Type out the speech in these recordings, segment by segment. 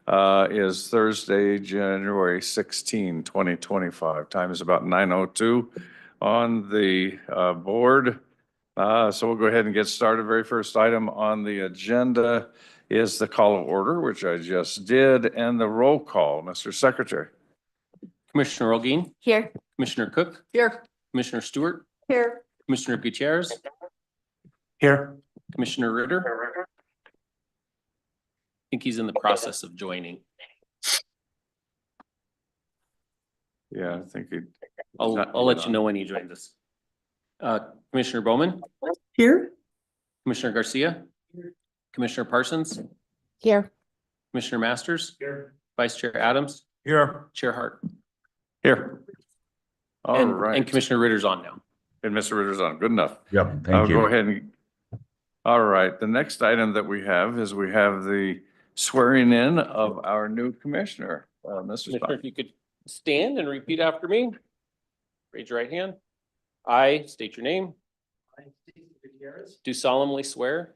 is Thursday, January 16, 2025. Time is about 9:02 on the board. So we'll go ahead and get started. Very first item on the agenda is the call of order, which I just did, and the roll call. Mr. Secretary. Commissioner Rogaine. Here. Commissioner Cook. Here. Commissioner Stewart. Here. Commissioner Gutierrez. Here. Commissioner Ritter. I think he's in the process of joining. Yeah, I think it. I'll let you know when he joins us. Commissioner Bowman. Here. Commissioner Garcia. Commissioner Parsons. Here. Commissioner Masters. Here. Vice Chair Adams. Here. Chair Hart. Here. All right. And Commissioner Ritter's on now. And Mr. Ritter's on. Good enough. Yep, thank I'll you. go ahead and. All right. The next item that we have is we have the swearing in of our new commissioner, Mr. Commissioner, Spock. if you could stand and repeat after me. Raise your right hand. I state your name. I, Steve Gutierrez, Do solemnly swear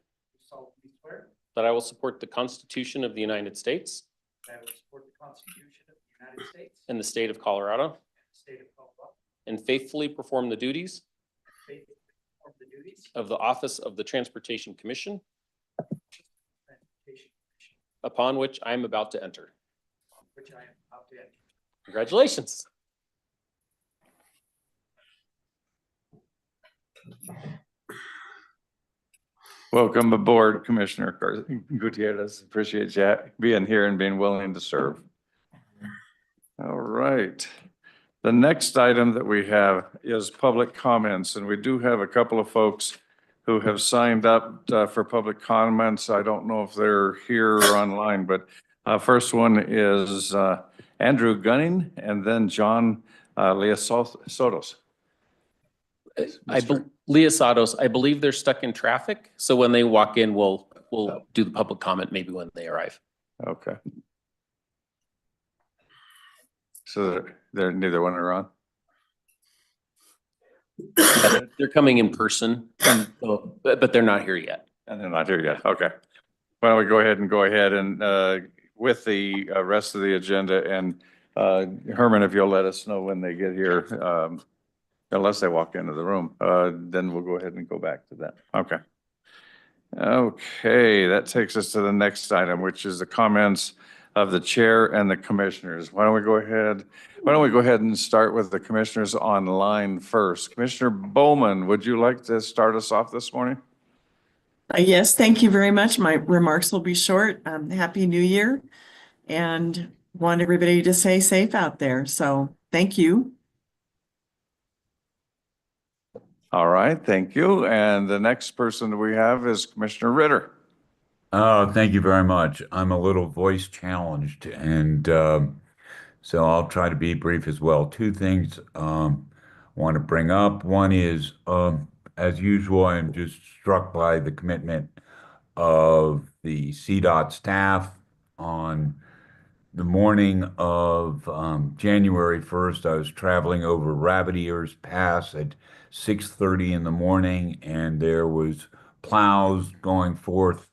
solemnly swear that I will support the Constitution of the United States that I will support the Constitution of the United States and the state of Colorado, and the state of Colorado, and faithfully perform the duties and faithfully perform the duties of the office of the Transportation Commission of the Transportation Commission, upon which I am about to enter. on which I am about to enter. Congratulations. Welcome aboard, Commissioner Gutierrez. Appreciate you being here and being willing to serve. All right. The next item that we have is public comments, and we do have a couple of folks who have signed up for public comments. I don't know if they're here or online, but first one is Andrew Gunning and then John Leosotos. Leah Sados, I believe they're stuck in traffic. So when they walk in, we'll do the public comment maybe when they arrive. Okay. So they're neither one are on? They're coming in person, but they're not here yet. And they're not here yet. Okay. Why don't we go ahead and with the rest of the agenda, and Herman, if you'll let us know when they get here, unless they walk into the room, then we'll go ahead and go back to that. Okay. Okay, that takes us to the next item, which is the comments of the chair and the commissioners. Why don't we go ahead and start with the commissioners online first? Commissioner Bowman, would you like to start us off this morning? Yes, thank you very much. My remarks will be short. Happy New Year, and want everybody to stay safe out there. So thank you. All right, thank you. And the next person we have is Commissioner Ritter. Thank you very much. I'm a little voice challenged, and so I'll try to be brief as well. Two things I want to bring up. One is, as usual, I'm just struck by the commitment of the CDOT staff. On the morning of January 1st, I was traveling over Rabbit Ears Pass at 6:30 in the morning, and there was plows going forth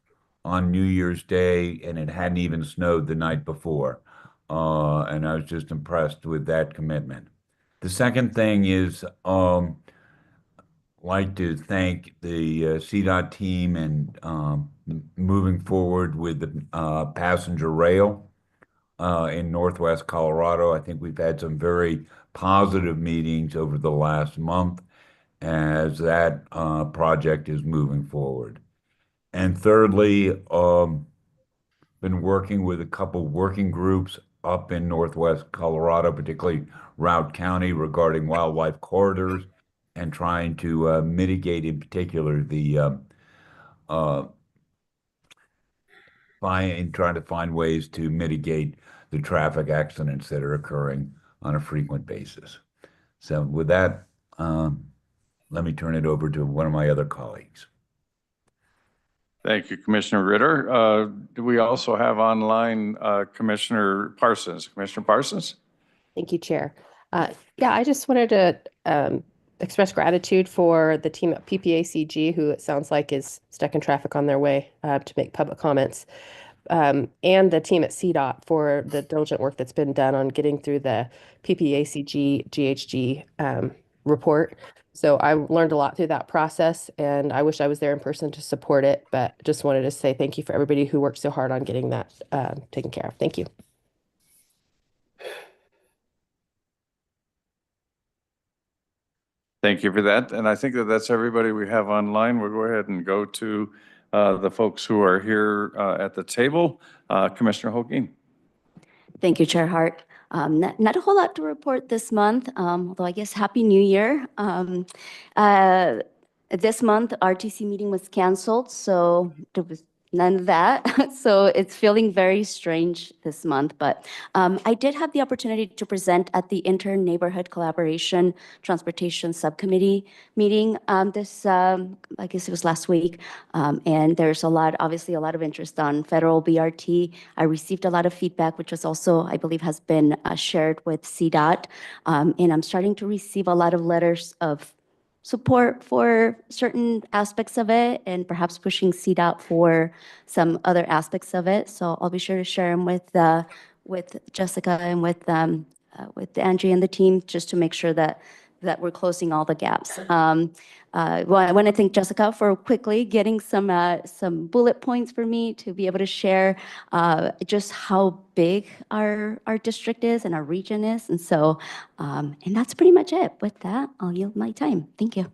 on New Year's Day, and it hadn't even snowed the night before. And I was just impressed with that commitment. The second thing is, like to thank the CDOT team and moving forward with the passenger rail in Northwest Colorado. I think we've had some very positive meetings over the last month as that project is moving forward. And thirdly, been working with a couple working groups up in Northwest Colorado, particularly Routt County, regarding wildlife corridors and trying to mitigate, in particular, trying to find ways to mitigate the traffic accidents that are occurring on a frequent basis. So with that, let me turn it over to one of my other colleagues. Thank you, Commissioner Ritter. Do we also have online Commissioner Parsons? Commissioner Parsons? Thank you, Chair. Yeah, I just wanted to express gratitude for the team at PPACG, who it sounds like is stuck in traffic on their way to make public comments. and the team at CDOT for the diligent work that's been done on getting through the PPACG GHG report. So I learned a lot through that process, and I wish I was there in person to support it, but just wanted to say thank you for everybody who worked so hard on getting that taken care of. Thank you. Thank you for that. And I think that that's everybody we have online. We'll go ahead and go to the folks who are here at the table. Commissioner Holguin. Thank you, Chair Hart. Not a whole lot to report this month, although I guess Happy New Year. This month, RTC meeting was canceled, so there was none of that. So it's feeling very strange this month, but I did have the opportunity to present at the Inter-Neighborhood Collaboration Transportation Subcommittee meeting this, I guess it was last week. And there's obviously a lot of interest on federal BRT. I received a lot of feedback, which was also, I believe, has been shared with CDOT. And I'm starting to receive a lot of letters of support for certain aspects of it and perhaps pushing CDOT for some other aspects of it. So I'll be sure to share them with Jessica and with Angie and the team just to make sure that we're closing all the gaps. Well, I want to thank Jessica for quickly getting some bullet points for me to be able to share just how big our district is and our region is. And so, and that's pretty much it. With that, I'll yield my time. Thank you.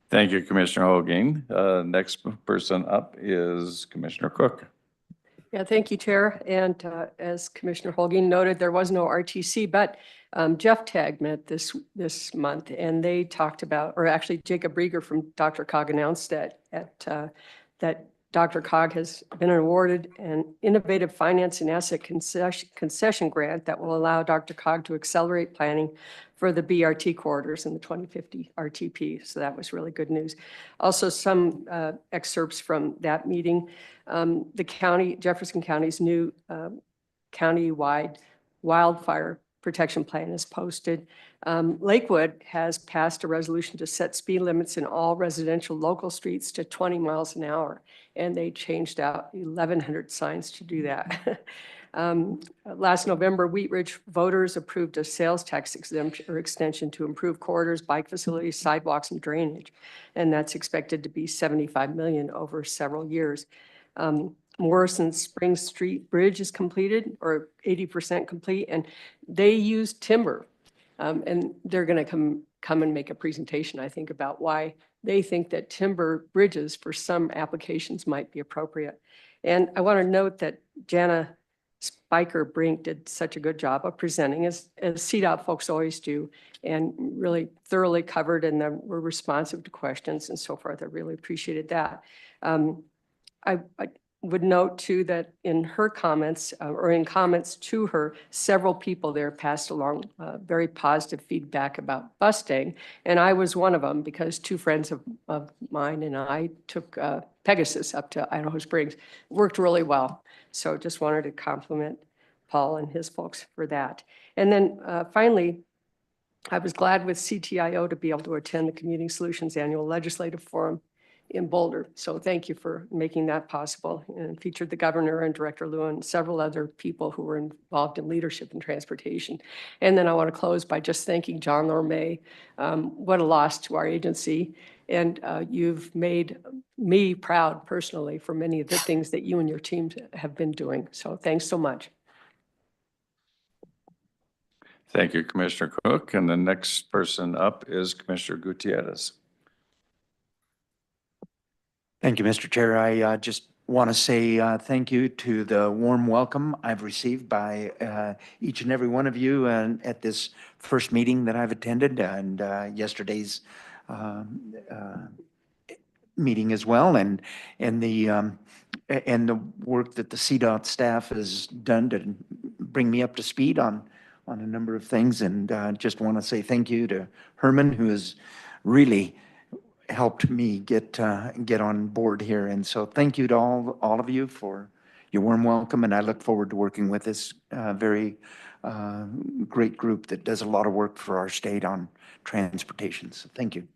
Thank you, Commissioner Holguin. Next person up is Commissioner Cook. Yeah, thank you, Chair. And as Commissioner Holguin noted, there was no RTC, but Jeff Tagg met this month, and they talked about, or actually Jacob Rieger from DRCOG announced that DRCOG has been awarded an innovative finance and asset concession grant that will allow DRCOG to accelerate planning for the BRT corridors in the 2050 RTP. So that was really good news. Also, some excerpts from that meeting. The county, Jefferson County's new county-wide wildfire protection plan is posted. Lakewood has passed a resolution to set speed limits in all residential local streets to 20 miles an hour, and they changed out 1,100 signs to do that. Last November, Wheat Ridge voters approved a sales tax exemption or extension to improve corridors, bike facilities, sidewalks, and drainage, and that's expected to be $75 million over several years. Morrison Springs Street Bridge is completed, or 80% complete, and they use timber. And they're going to come and make a presentation, I think, about why they think that timber bridges for some applications might be appropriate. And I want to note that Jana Spiker Brink did such a good job of presenting, as CDOT folks always do, and really thoroughly covered and then were responsive to questions and so forth. I really appreciated that. I would note too that in her comments or in comments to her, several people there passed along very positive feedback about Bustang. And I was one of them because two friends of mine and I took Pegasus up to Idaho Springs. It worked really well. So just wanted to compliment Paul and his folks for that. And then finally, I was glad with CTIO to be able to attend the Commuting Solutions Annual Legislative Forum in Boulder. So thank you for making that possible, and featured the governor and Director Lewin and several other people who were involved in leadership and transportation. And then I want to close by just thanking John Lorme. What a loss to our agency. And you've made me proud personally for many of the things that you and your team have been doing. So thanks so much. Thank you, Commissioner Cook. And the next person up is Commissioner Gutierrez. Thank you, Mr. Chair. I just want to say thank you to the warm welcome I've received by each and every one of you at this first meeting that I've attended, and yesterday's meeting as well, and the work that the CDOT staff has done to bring me up to speed on a number of things. And just want to say thank you to Herman, who has really helped me get on board here. And so thank you to all of you for your warm welcome, and I look forward to working with this very great group that does a lot of work for our state on transportation. So thank you.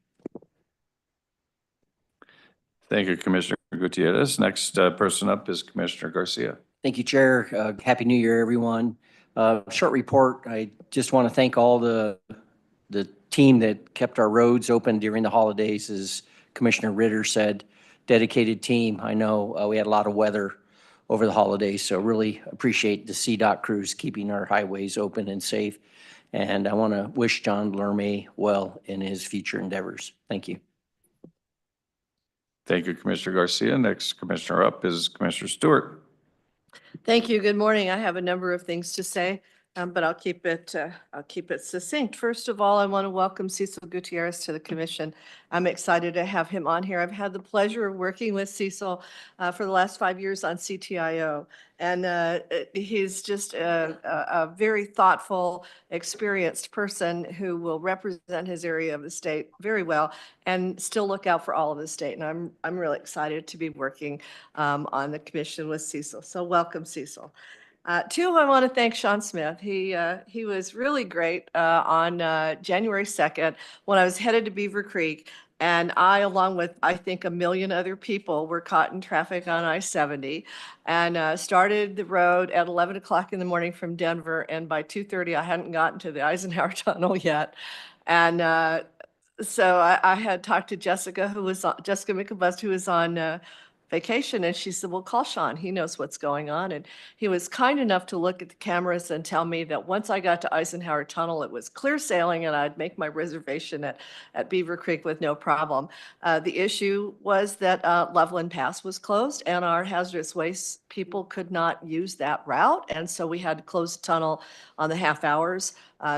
Thank you, Commissioner Gutierrez. Next person up is Commissioner Garcia. Thank you, Chair. Happy New Year, everyone. Short report. I just want to thank all the team that kept our roads open during the holidays. As Commissioner Ritter said, dedicated team. I know we had a lot of weather over the holidays, so really appreciate the CDOT crews keeping our highways open and safe. And I want to wish John Lerme well in his future endeavors. Thank you. Thank you, Commissioner Garcia. Next commissioner up is Commissioner Stewart. Thank you. Good morning. I have a number of things to say, but I'll keep it succinct. First of all, I want to welcome Cecil Gutierrez to the commission. I'm excited to have him on here. I've had the pleasure of working with Cecil for the last 5 years on CTIO. And he's just a very thoughtful, experienced person who will represent his area of the state very well and still look out for all of the state. And I'm really excited to be working on the commission with Cecil. So welcome, Cecil. Two, I want to thank Sean Smith. He was really great on January 2nd when I was headed to Beaver Creek. And I, along with, I think, 1 million other people, were caught in traffic on I-70 and started the road at 11 o'clock in the morning from Denver. And by 2:30, I hadn't gotten to the Eisenhower Tunnel yet. And so I had talked to Jessica McAbust, who was on vacation, and she said, well, call Sean. He knows what's going on. And he was kind enough to look at the cameras and tell me that once I got to Eisenhower Tunnel, it was clear sailing and I'd make my reservation at Beaver Creek with no problem. The issue was that Loveland Pass was closed and our hazardous waste people could not use that route. And so we had to close the tunnel on the half hours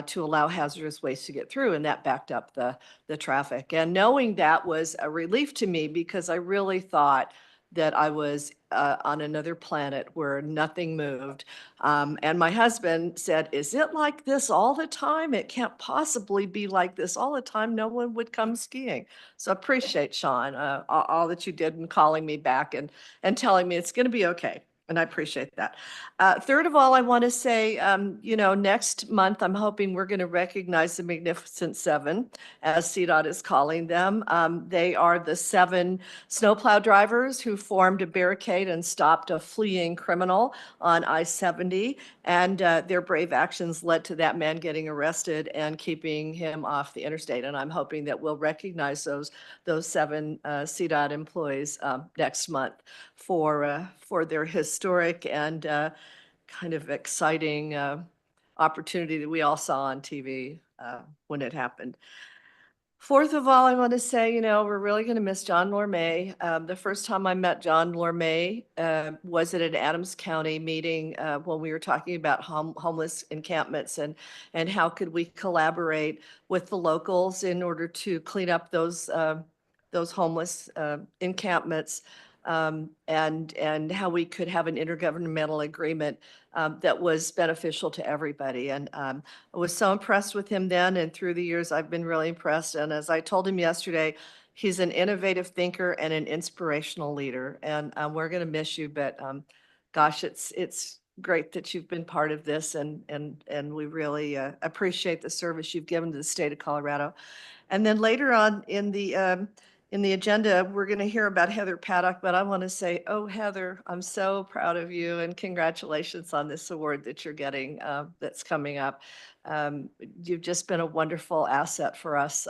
to allow hazardous waste to get through, and that backed up the traffic. And knowing that was a relief to me because I really thought that I was on another planet where nothing moved. And my husband said, is it like this all the time? It can't possibly be like this all the time. No one would come skiing. So I appreciate, Sean, all that you did in calling me back and telling me it's going to be okay. And I appreciate that. Third of all, I want to say, next month, I'm hoping we're going to recognize the Magnificent Seven, as CDOT is calling them. They are the 7 snowplow drivers who formed a barricade and stopped a fleeing criminal on I-70. And their brave actions led to that man getting arrested and keeping him off the interstate. And I'm hoping that we'll recognize those 7 CDOT employees next month for their historic and kind of exciting opportunity that we all saw on TV when it happened. Fourth of all, I want to say, we're really going to miss John Lerme. The first time I met John Lerme was at an Adams County meeting when we were talking about homeless encampments and how could we collaborate with the locals in order to clean up those homeless encampments. And how we could have an intergovernmental agreement that was beneficial to everybody. And I was so impressed with him then, and through the years, I've been really impressed. And as I told him yesterday, he's an innovative thinker and an inspirational leader. And we're going to miss you, but gosh, it's great that you've been part of this, and we really appreciate the service you've given to the state of Colorado. And then later on in the agenda, we're going to hear about Heather Paddock, but I want to say, oh, Heather, I'm so proud of you and congratulations on this award that you're getting that's coming up. You've just been a wonderful asset for us.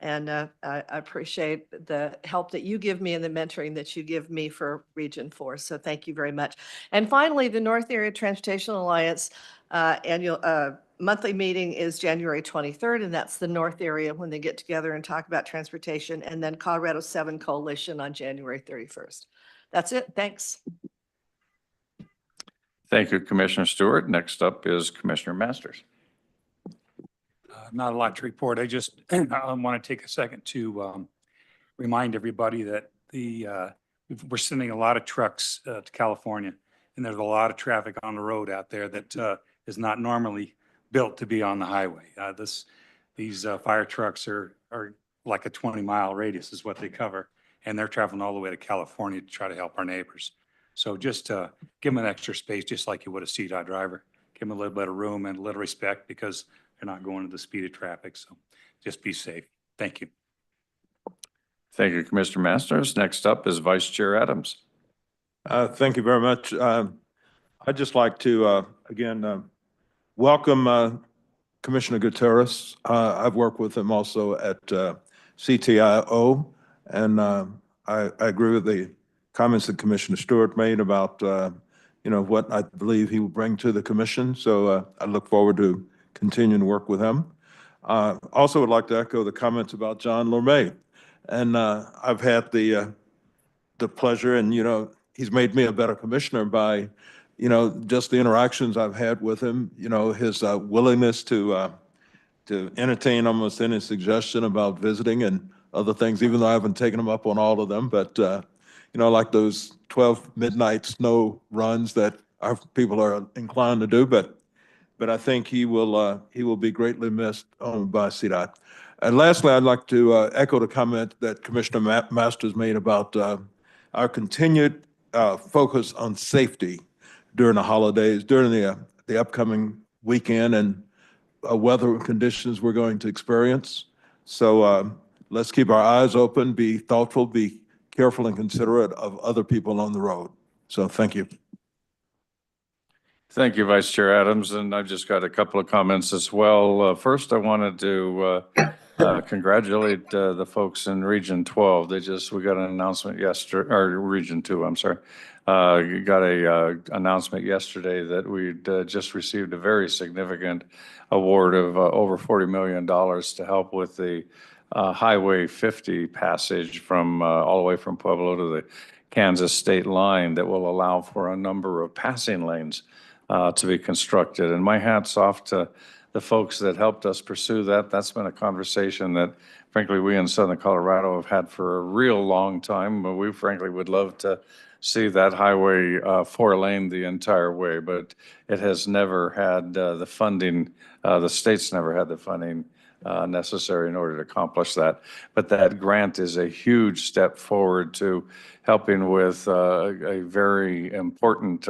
And I appreciate the help that you give me and the mentoring that you give me for Region 4. So thank you very much. And finally, the North Area Transportation Alliance annual monthly meeting is January 23rd, and that's the North Area when they get together and talk about transportation, and then Colorado 7 Coalition on January 31st. That's it. Thanks. Thank you, Commissioner Stewart. Next up is Commissioner Masters. Not a lot to report. I just want to take a second to remind everybody that we're sending a lot of trucks to California, and there's a lot of traffic on the road out there that is not normally built to be on the highway. These fire trucks are like a 20-mile radius is what they cover, and they're traveling all the way to California to try to help our neighbors. So just give them an extra space, just like you would a CDOT driver. Give them a little bit of room and a little respect because they're not going at the speed of traffic. So just be safe. Thank you. Thank you, Commissioner Masters. Next up is Vice Chair Adams. Thank you very much. I'd just like to, again, welcome Commissioner Gutierrez. I've worked with him also at CTIO, and I agree with the comments that Commissioner Stewart made about, what I believe he will bring to the commission. So I look forward to continuing to work with him. Also would like to echo the comments about John Lorme. And I've had the pleasure, and, he's made me a better commissioner by, just the interactions I've had with him, his willingness to entertain almost any suggestion about visiting and other things, even though I haven't taken him up on all of them. But, like those 12 midnight snow runs that our people are inclined to do. But I think he will be greatly missed by CDOT. And lastly, I'd like to echo the comment that Commissioner Masters made about our continued focus on safety during the holidays, during the upcoming weekend and weather conditions we're going to experience. So let's keep our eyes open, be thoughtful, be careful and considerate of other people on the road. So thank you. Thank you, Vice Chair Adams. And I've just got a couple of comments as well. First, I wanted to congratulate the folks in Region 12. We got an announcement yesterday, or Region 2, I'm sorry. Got a announcement yesterday that we'd just received a very significant award of over $40 million to help with the Highway 50 passage from all the way from Pueblo to the Kansas state line that will allow for a number of passing lanes to be constructed. And my hat's off to the folks that helped us pursue that. That's been a conversation that, frankly, we in Southern Colorado have had for a real long time, but we frankly would love to see that highway 4-lane the entire way, but it has never had the funding, the state's never had the funding necessary in order to accomplish that. But that grant is a huge step forward to helping with a very important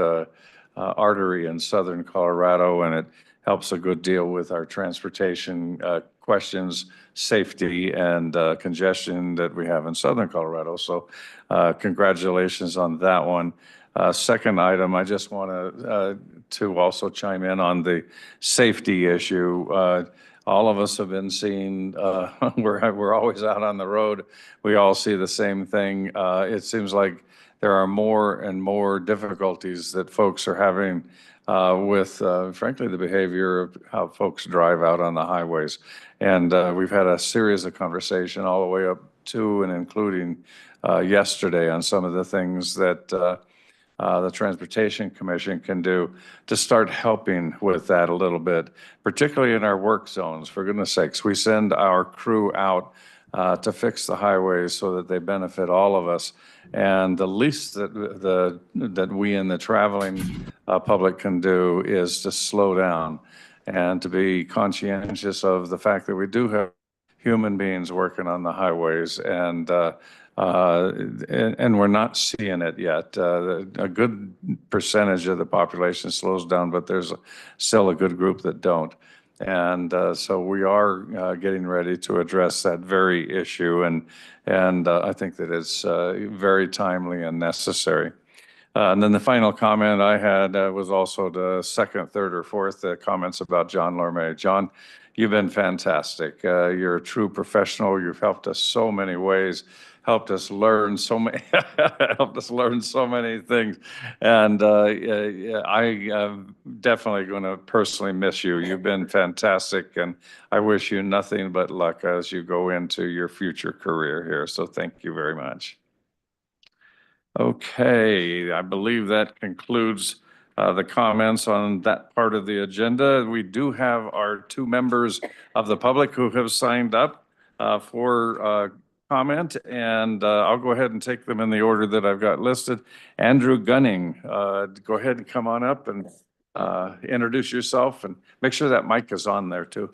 artery in Southern Colorado, and it helps a good deal with our transportation questions, safety, and congestion that we have in Southern Colorado. So congratulations on that one. Second item, I just want to also chime in on the safety issue. All of us have been seeing, we're always out on the road. We all see the same thing. It seems like there are more and more difficulties that folks are having with, frankly, the behavior of how folks drive out on the highways. And we've had a series of conversation all the way up to and including yesterday on some of the things that the Transportation Commission can do to start helping with that a little bit, particularly in our work zones. For goodness sakes, we send our crew out to fix the highways so that they benefit all of us. And the least that we in the traveling public can do is to slow down and to be conscientious of the fact that we do have human beings working on the highways, and we're not seeing it yet. A good percentage of the population slows down, but there's still a good group that don't. And so we are getting ready to address that very issue, and I think that it's very timely and necessary. And then the final comment I had was also the second, third, or fourth comments about John Lorme. John, you've been fantastic. You're a true professional. You've helped us so many ways. Helped us learn so many, things, and I am definitely going to personally miss you. You've been fantastic, and I wish you nothing but luck as you go into your future career here. So thank you very much. Okay, I believe that concludes the comments on that part of the agenda. We do have our two members of the public who have signed up for comment, and I'll go ahead and take them in the order that I've got listed. Andrew Gunning, go ahead and come on up and introduce yourself, and make sure that mic is on there too.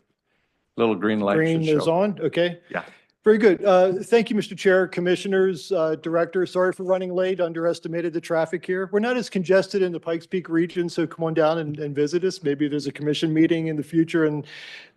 Little green light. Green should is show. on, okay. Yeah. Very good. Thank you, Mr. Chair, Commissioners, Director. Sorry for running late, underestimated the traffic here. We're not as congested in the Pikes Peak region, so come on down and visit us. Maybe there's a commission meeting in the future and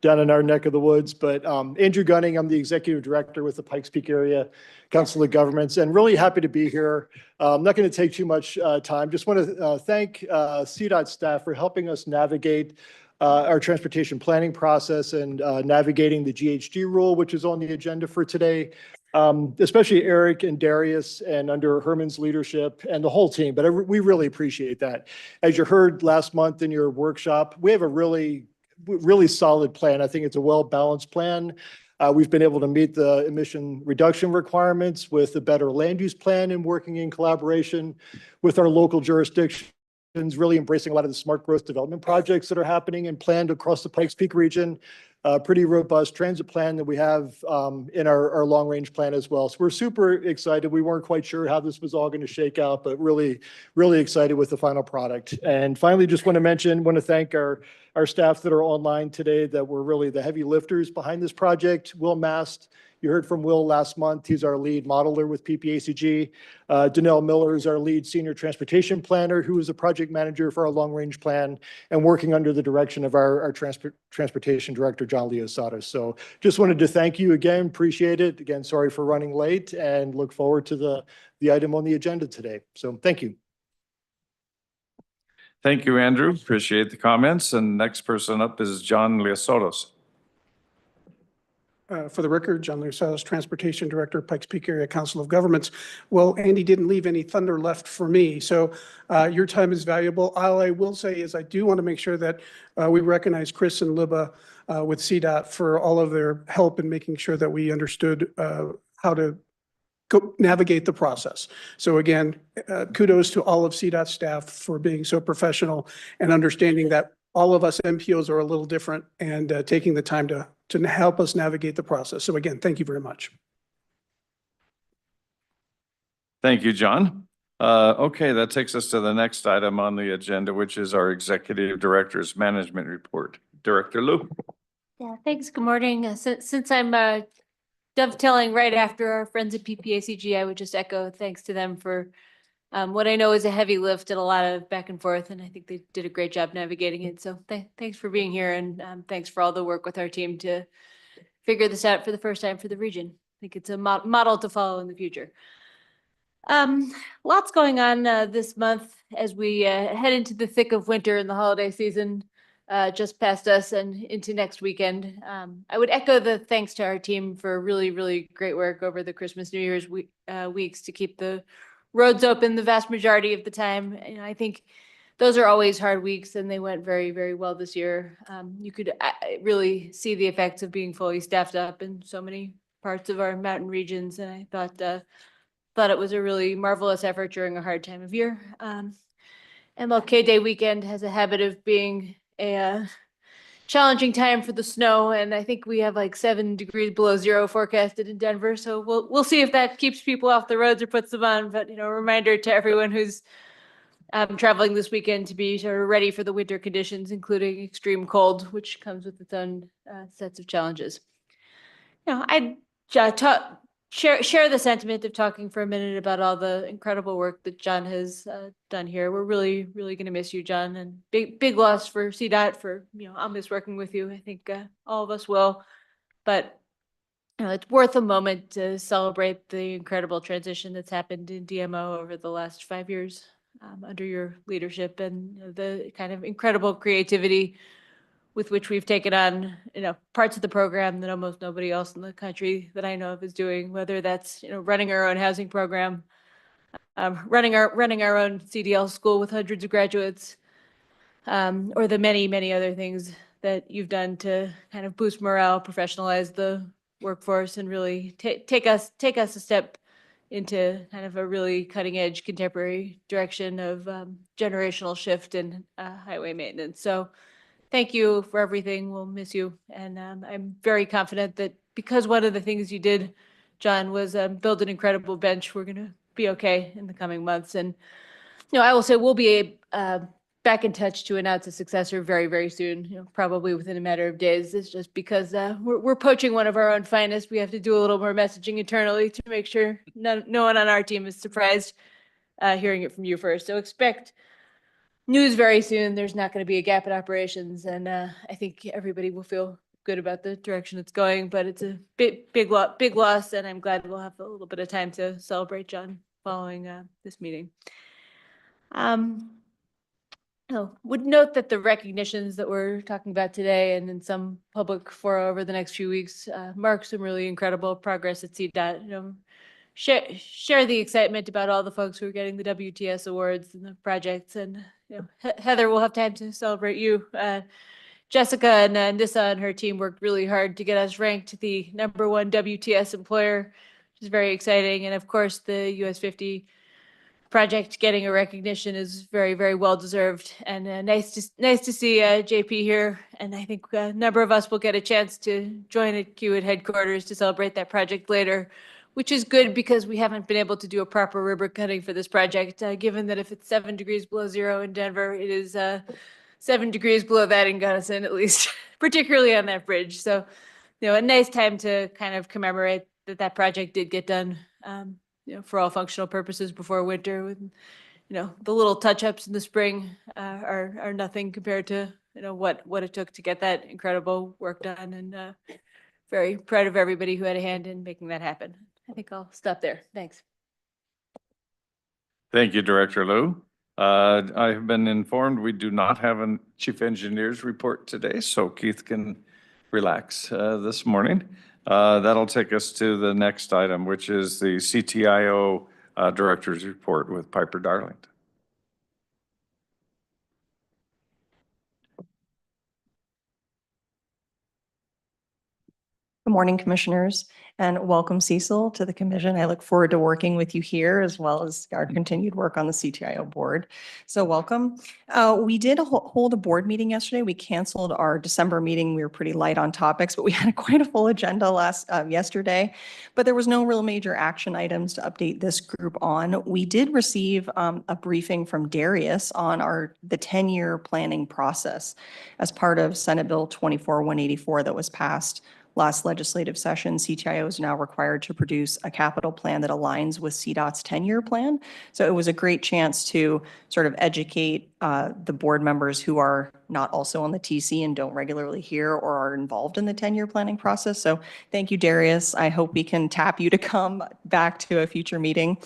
down in our neck of the woods. But Andrew Gunning, I'm the Executive Director with the Pikes Peak Area Council of Governments, and really happy to be here. I'm not going to take too much time. Just want to thank CDOT staff for helping us navigate our transportation planning process and navigating the GHG rule, which is on the agenda for today, especially Eric and Darius and under Herman's leadership and the whole team. But we really appreciate that. As you heard last month in your workshop, we have a really solid plan. I think it's a well-balanced plan. We've been able to meet the emission reduction requirements with a better land use plan and working in collaboration with our local jurisdictions, really embracing a lot of the smart growth development projects that are happening and planned across the Pikes Peak region. Pretty robust transit plan that we have in our long range plan as well. So we're super excited. We weren't quite sure how this was all going to shake out, but really excited with the final product. And finally, just want to thank our staff that are online today that were really the heavy lifters behind this project. Will Mast, you heard from Will last month. He's our lead modeler with PPACG. Danelle Miller is our lead senior transportation planner, who is a project manager for our long range plan and working under the direction of our transportation director, John Leosato. So just wanted to thank you again. Appreciate it. Again, sorry for running late and look forward to the item on the agenda today. So thank you. Thank you, Andrew. Appreciate the comments. And next person up is John Leosatos. For the record, John Leosatos, Transportation Director, Pikes Peak Area Council of Governments. Well, Andy didn't leave any thunder left for me, so your time is valuable. All I will say is I do want to make sure that we recognize Chris and Libba with CDOT for all of their help in making sure that we understood how to navigate the process. So again, kudos to all of CDOT staff for being so professional and understanding that all of us MPOs are a little different and taking the time to help us navigate the process. So again, thank you very much. Thank you, John. Okay, that takes us to the next item on the agenda, which is our Executive Director's Management Report. Director Liu. Yeah, thanks. Good morning. Since I'm dovetailing right after our friends at PPACG, I would just echo thanks to them for what I know is a heavy lift and a lot of back and forth, and I think they did a great job navigating it. So thanks for being here, and thanks for all the work with our team to figure this out for the first time for the region. I think it's a model to follow in the future. Lots going on this month as we head into the thick of winter and the holiday season just past us and into next weekend. I would echo the thanks to our team for really great work over the Christmas, New Year's weeks to keep the roads open the vast majority of the time. And I think those are always hard weeks, and they went very well this year. You could really see the effects of being fully staffed up in so many parts of our mountain regions, and I thought it was a really marvelous effort during a hard time of year. MLK Day weekend has a habit of being a challenging time for the snow, and I think we have like 7 degrees below zero forecasted in Denver. So we'll see if that keeps people off the roads or puts them on. But a reminder to everyone who's traveling this weekend to be sort of ready for the winter conditions, including extreme cold, which comes with its own sets of challenges. I'd share the sentiment of talking for a minute about all the incredible work that John has done here. We're really going to miss you, John, and big loss for CDOT. I'll miss working with you. I think all of us will, but it's worth a moment to celebrate the incredible transition that's happened in DMO over the last 5 years under your leadership, and the kind of incredible creativity with which we've taken on, parts of the program that almost nobody else in the country that I know of is doing, whether that's, running our own housing program, running our own CDL school with hundreds of graduates, or the many other things that you've done to kind of boost morale, professionalize the workforce, and really take us a step into kind of a really cutting edge contemporary direction of generational shift in highway maintenance. So thank you for everything. We'll miss you. And I'm very confident that because one of the things you did, John, was build an incredible bench, we're going to be okay in the coming months. And, I will say we'll be back in touch to announce a successor very, very soon, probably within a matter of days. It's just because we're poaching one of our own finest. We have to do a little more messaging internally to make sure no one on our team is surprised hearing it from you first. So expect news very soon. There's not going to be a gap in operations, and I think everybody will feel good about the direction it's going. But it's a big loss, and I'm glad we'll have a little bit of time to celebrate John following this meeting. Would note that the recognitions that we're talking about today and in some public fora over the next few weeks mark some really incredible progress at CDOT. Share the excitement about all the folks who are getting the WTS awards and the projects, and Heather will have time to celebrate you. Jessica and Nissa and her team worked really hard to get us ranked the #1 WTS employer, which is very exciting. And of course, the US 50 project getting a recognition is very, very well deserved. And nice to see JP here. And I think a number of us will get a chance to join at Kiewit headquarters to celebrate that project later, which is good because we haven't been able to do a proper ribbon cutting for this project, given that if it's 7 degrees below zero in Denver, it is 7 degrees below that in Gunnison, at least, particularly on that bridge. So, a nice time to kind of commemorate that project did get done, for all functional purposes before winter. With, the little touch-ups in the spring are nothing compared to, what it took to get that incredible work done. And very proud of everybody who had a hand in making that happen. I think I'll stop there. Thanks. Thank you, Director Liu. I have been informed we do not have a chief engineer's report today, so Keith can relax this morning. That'll take us to the next item, which is the CTIO Director's Report with Piper Darlington. Good morning, Commissioners, and welcome, Cecil, to the Commission. I look forward to working with you here as well as our continued work on the CTIO board. So welcome. We did hold a board meeting yesterday. We canceled our December meeting. We were pretty light on topics, but we had quite a full agenda yesterday. But there was no real major action items to update this group on. We did receive a briefing from Darius on the 10-year planning process as part of Senate Bill 24-184 that was passed last legislative session. CTIO is now required to produce a capital plan that aligns with CDOT's 10-year plan. So it was a great chance to sort of educate the board members who are not also on the TC and don't regularly hear or are involved in the 10-year planning process. So thank you, Darius. I hope we can tap you to come back to a future meeting.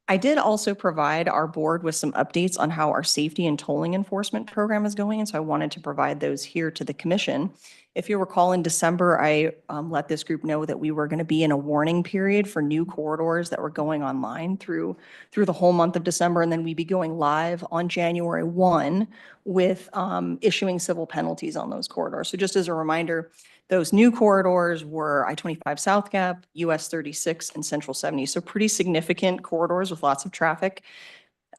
I did also provide our board with some updates on how our safety and tolling enforcement program is going, and so I wanted to provide those here to the Commission. If you recall, in December, I let this group know that we were going to be in a warning period for new corridors that were going online through the whole month of December, and then we'd be going live on January 1 with issuing civil penalties on those corridors. So just as a reminder, those new corridors were I-25 South Gap, US 36, and Central 70. So pretty significant corridors with lots of traffic.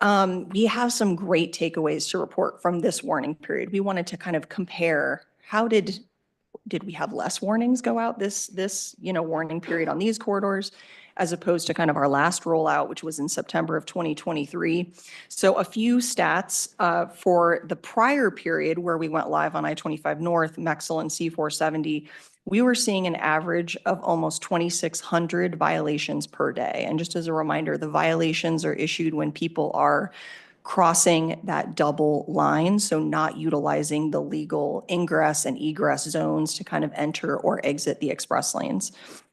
We have some great takeaways to report from this warning period. We wanted to kind of compare how did we have less warnings go out this warning period on these corridors as opposed to kind of our last rollout, which was in September of 2023. So a few stats for the prior period where we went live on I-25 North, Mexel, and C-470, we were seeing an average of almost 2,600 violations per day. And just as a reminder, the violations are issued when people are crossing that double line, so not utilizing the legal ingress and egress zones to kind of enter or exit the express lanes.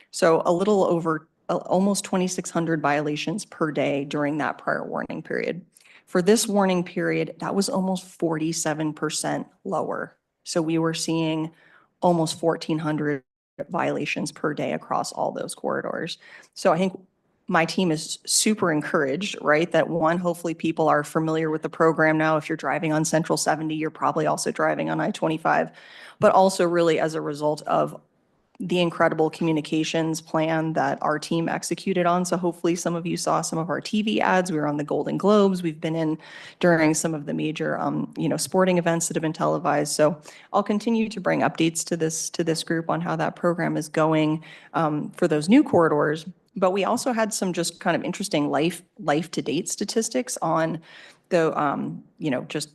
So a little over almost 2,600 violations per day during that prior warning period. For this warning period, that was almost 47% lower. So we were seeing almost 1,400 violations per day across all those corridors. So I think my team is super encouraged, right? That one, hopefully people are familiar with the program now. If you're driving on Central 70, you're probably also driving on I-25, but also really as a result of the incredible communications plan that our team executed on. So hopefully some of you saw some of our TV ads. We were on the Golden Globes. We've been in during some of the major, sporting events that have been televised. So I'll continue to bring updates to this group on how that program is going for those new corridors. But we also had some just kind of interesting life to date statistics on the, just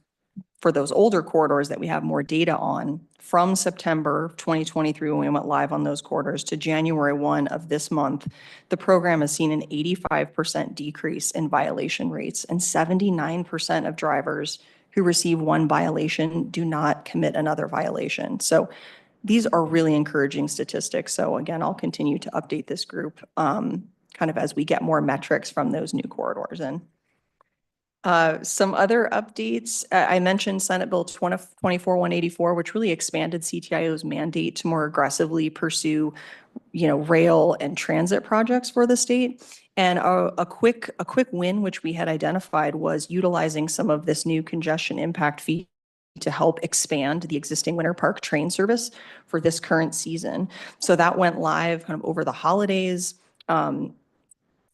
for those older corridors that we have more data on, from September 2023, when we went live on those corridors, to January 1 of this month, the program has seen an 85% decrease in violation rates, and 79% of drivers who receive one violation do not commit another violation. So these are really encouraging statistics. So again, I'll continue to update this group kind of as we get more metrics from those new corridors in. Some other updates, I mentioned Senate Bill 24-184, which really expanded CTIO's mandate to more aggressively pursue, rail and transit projects for the state. And a quick win, which we had identified, was utilizing some of this new congestion impact fee to help expand the existing Winter Park train service for this current season. So that went live kind of over the holidays.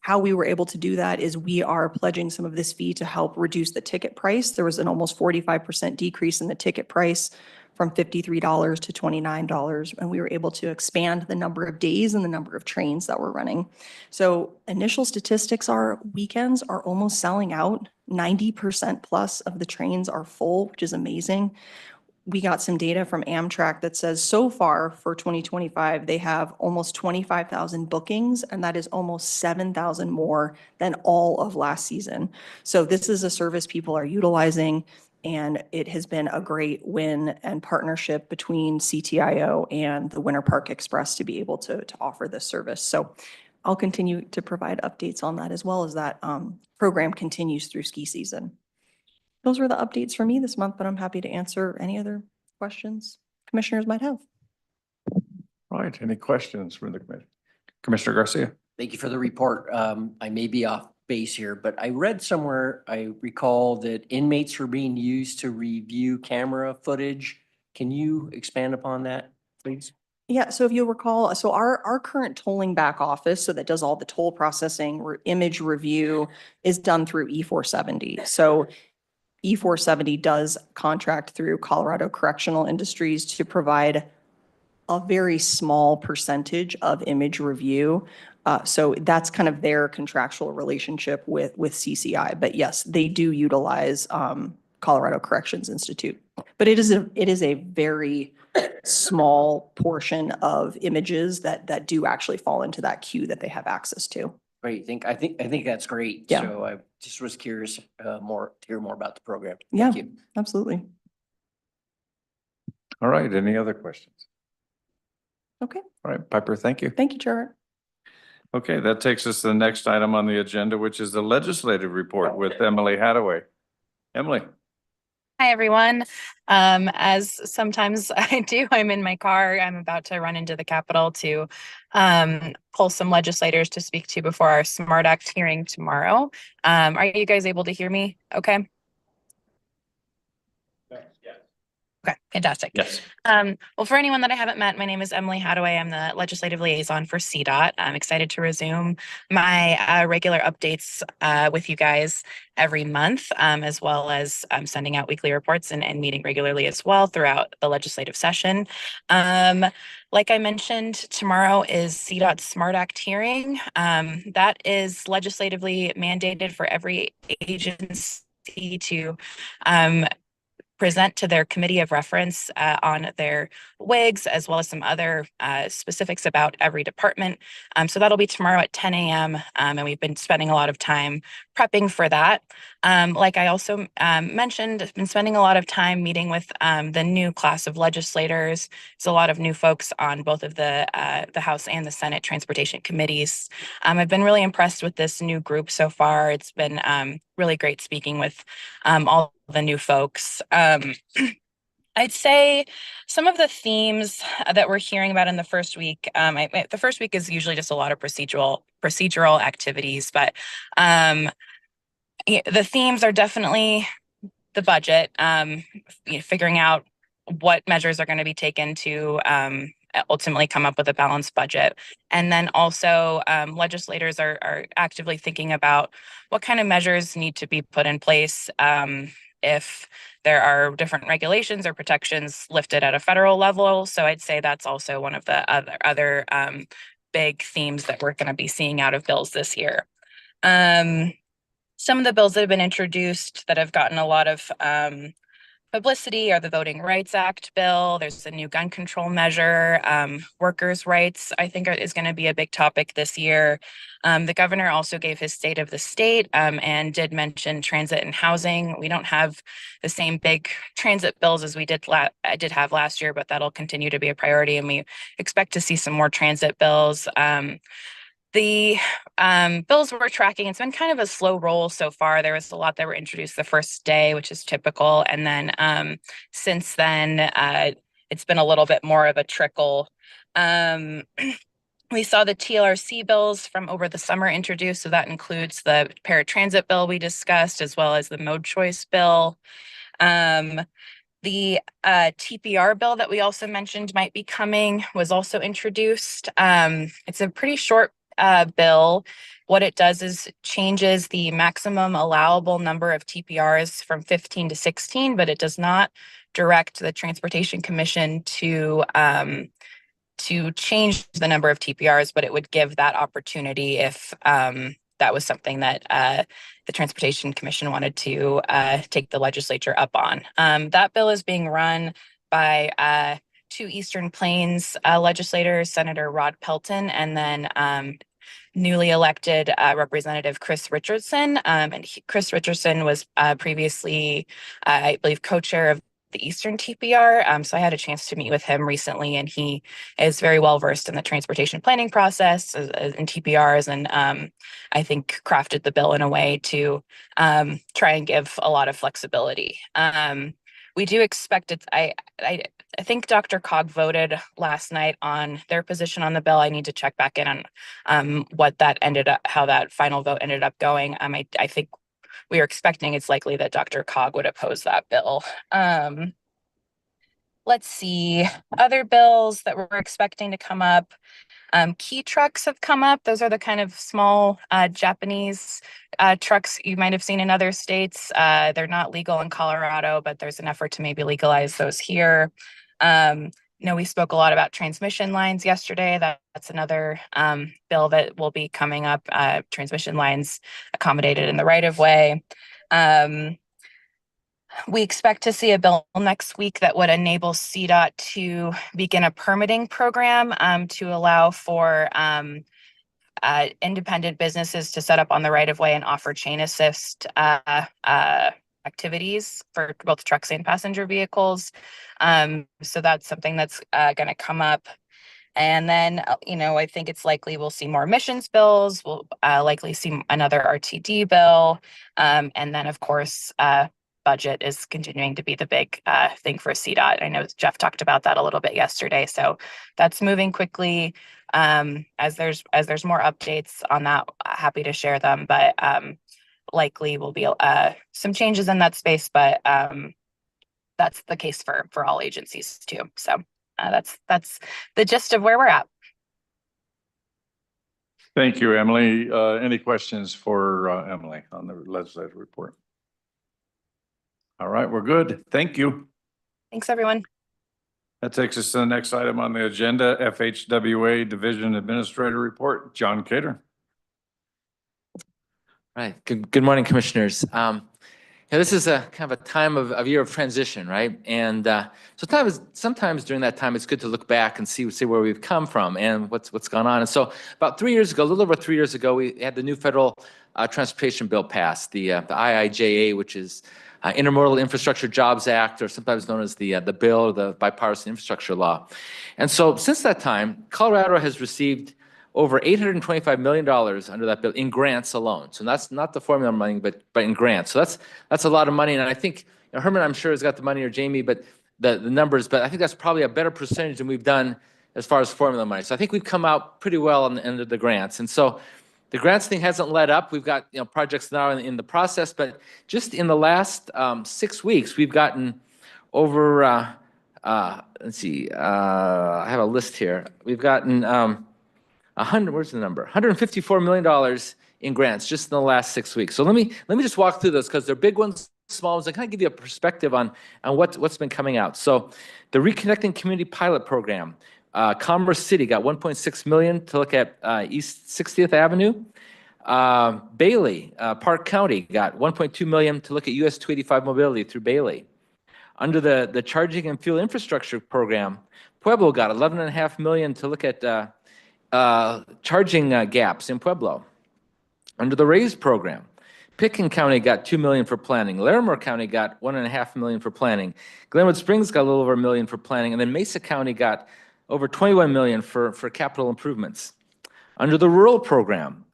How we were able to do that is we are pledging some of this fee to help reduce the ticket price. There was an almost 45% decrease in the ticket price from $53 to $29, and we were able to expand the number of days and the number of trains that were running. So initial statistics are weekends are almost selling out. 90% plus of the trains are full, which is amazing. We got some data from Amtrak that says so far for 2025, they have almost 25,000 bookings, and that is almost 7,000 more than all of last season. So this is a service people are utilizing, and it has been a great win and partnership between CTIO and the Winter Park Express to be able to offer this service. So I'll continue to provide updates on that as well as that program continues through ski season. Those were the updates for me this month, but I'm happy to answer any other questions commissioners might have. Right, any questions from the commission? Commissioner Garcia? Thank you for the report. I may be off base here, but I read somewhere, I recall that inmates were being used to review camera footage. Can you expand upon that, please? Yeah, so if you'll recall, so our current tolling back office, so that does all the toll processing or image review, is done through E470. So E470 does contract through Colorado Correctional Industries to provide a very small percentage of image review. So that's kind of their contractual relationship with CCI. But yes, they do utilize Colorado Corrections Institute. But it is a very small portion of images that do actually fall into that queue that they have access to. Great. I think that's great. Yeah. So I just was curious to hear more about the program. Yeah, Thank you. absolutely. All right, any other questions? Okay. All right, Piper, thank you. Thank you, Chair. Okay, that takes us to the next item on the agenda, which is the legislative report with Emily Hadaway. Emily. Hi, everyone. As sometimes I do, I'm in my car. I'm about to run into the Capitol to pull some legislators to speak to before our SMART Act hearing tomorrow. Are you guys able to hear me? Okay. Okay, fantastic. Yes. Well, for anyone that I haven't met, my name is Emily Hadaway. I'm the legislative liaison for CDOT. I'm excited to resume my regular updates with you guys every month, as well as sending out weekly reports and meeting regularly as well throughout the legislative session. Like I mentioned, tomorrow is CDOT's SMART Act hearing. That is legislatively mandated for every agency to present to their committee of reference on their WIGs, as well as some other specifics about every department. So that'll be tomorrow at 10 a.m. And we've been spending a lot of time prepping for that. Like I also mentioned, I've been spending a lot of time meeting with the new class of legislators. There's a lot of new folks on both of the House and the Senate Transportation Committees. I've been really impressed with this new group so far. It's been really great speaking with all the new folks. I'd say some of the themes that we're hearing about in the first week, the first week is usually just a lot of procedural activities, but the themes are definitely the budget, figuring out what measures are going to be taken to ultimately come up with a balanced budget. And then also legislators are actively thinking about what kind of measures need to be put in place if there are different regulations or protections lifted at a federal level. So I'd say that's also one of the other big themes that we're going to be seeing out of bills this year. Some of the bills that have been introduced that have gotten a lot of publicity are the Voting Rights Act bill. There's a new gun control measure. Workers' rights, I think, is going to be a big topic this year. The governor also gave his state of the state and did mention transit and housing. We don't have the same big transit bills as we did have last year, but that'll continue to be a priority, and we expect to see some more transit bills. The bills we're tracking, it's been kind of a slow roll so far. There was a lot that were introduced the first day, which is typical. And then since then, it's been a little bit more of a trickle. We saw the TLRC bills from over the summer introduced. So that includes the paratransit bill we discussed, as well as the mode choice bill. The TPR bill that we also mentioned might be coming was also introduced. It's a pretty short bill. What it does is changes the maximum allowable number of TPRs from 15 to 16, but it does not direct the Transportation Commission to change the number of TPRs, but it would give that opportunity if that was something that the Transportation Commission wanted to take the legislature up on. That bill is being run by 2 Eastern Plains legislators, Senator Rod Pelton, and then newly elected Representative Chris Richardson. Chris Richardson was previously, I believe, co-chair of the Eastern TPR. So I had a chance to meet with him recently, and he is very well versed in the transportation planning process in TPRs, and I think crafted the bill in a way to try and give a lot of flexibility. We do expect it. I think Dr.Cog voted last night on their position on the bill. I need to check back in on what that ended up, how that final vote ended up going. I think we are expecting it's likely that Dr.Cog would oppose that bill. Let's see, other bills that we're expecting to come up. Key trucks have come up. Those are the kind of small Japanese trucks you might have seen in other states. They're not legal in Colorado, but there's an effort to maybe legalize those here. We spoke a lot about transmission lines yesterday. That's another bill that will be coming up, transmission lines accommodated in the right of way. We expect to see a bill next week that would enable CDOT to begin a permitting program to allow for independent businesses to set up on the right of way and offer chain assist activities for both trucks and passenger vehicles. So that's something that's going to come up. And then, I think it's likely we'll see more emissions bills. We'll likely see another RTD bill. And then, of course, budget is continuing to be the big thing for CDOT. I know Jeff talked about that a little bit yesterday. So that's moving quickly. As there's more updates on that, happy to share them. But likely will be some changes in that space, but that's the case for all agencies too. So that's the gist of where we're at. Thank you, Emily. Any questions for Emily on the legislative report? All right, we're good. Thank you. Thanks, everyone. That takes us to the next item on the agenda, FHWA Division Administrator Report. John Cater. Right. Good morning, commissioners. This is a kind of a time of year of transition, right? And sometimes during that time, it's good to look back and see where we've come from and what's gone on. And so about 3 years ago, a little over 3 years ago, we had the new federal transportation bill passed, the IIJA, which is Intermodal Infrastructure Jobs Act, or sometimes known as the bill or the Bipartisan Infrastructure Law. And so since that time, Colorado has received over $825 million under that bill in grants alone. So that's not the formula money, but in grants. So that's a lot of money. And I think Herman, I'm sure, has got the money, or Jamie, but the numbers. But I think that's probably a better percentage than we've done as far as formula money. So I think we've come out pretty well on the end of the grants. And so the grants thing hasn't let up. We've got projects now in the process, but just in the last 6 weeks, we've gotten over. Let's see. I have a list here. We've gotten where's the number? $154 million in grants just in the last 6 weeks. So let me just walk through those because they're big ones, small ones, and kind of give you a perspective on what's been coming out. So the Reconnecting Community Pilot Program, Commerce City got $1.6 million to look at East 60th Avenue. Bailey, Park County got $1.2 million to look at US 285 mobility through Bailey. Under the charging and fuel infrastructure program, Pueblo got 11.5 million to look at charging gaps in Pueblo. Under the RAISE program, Pitkin County got 2 million for planning. Larimer County got 1.5 million for planning. Glenwood Springs got a little over $1 million for planning, and then Mesa County got over 21 million for capital improvements. Under the rural program,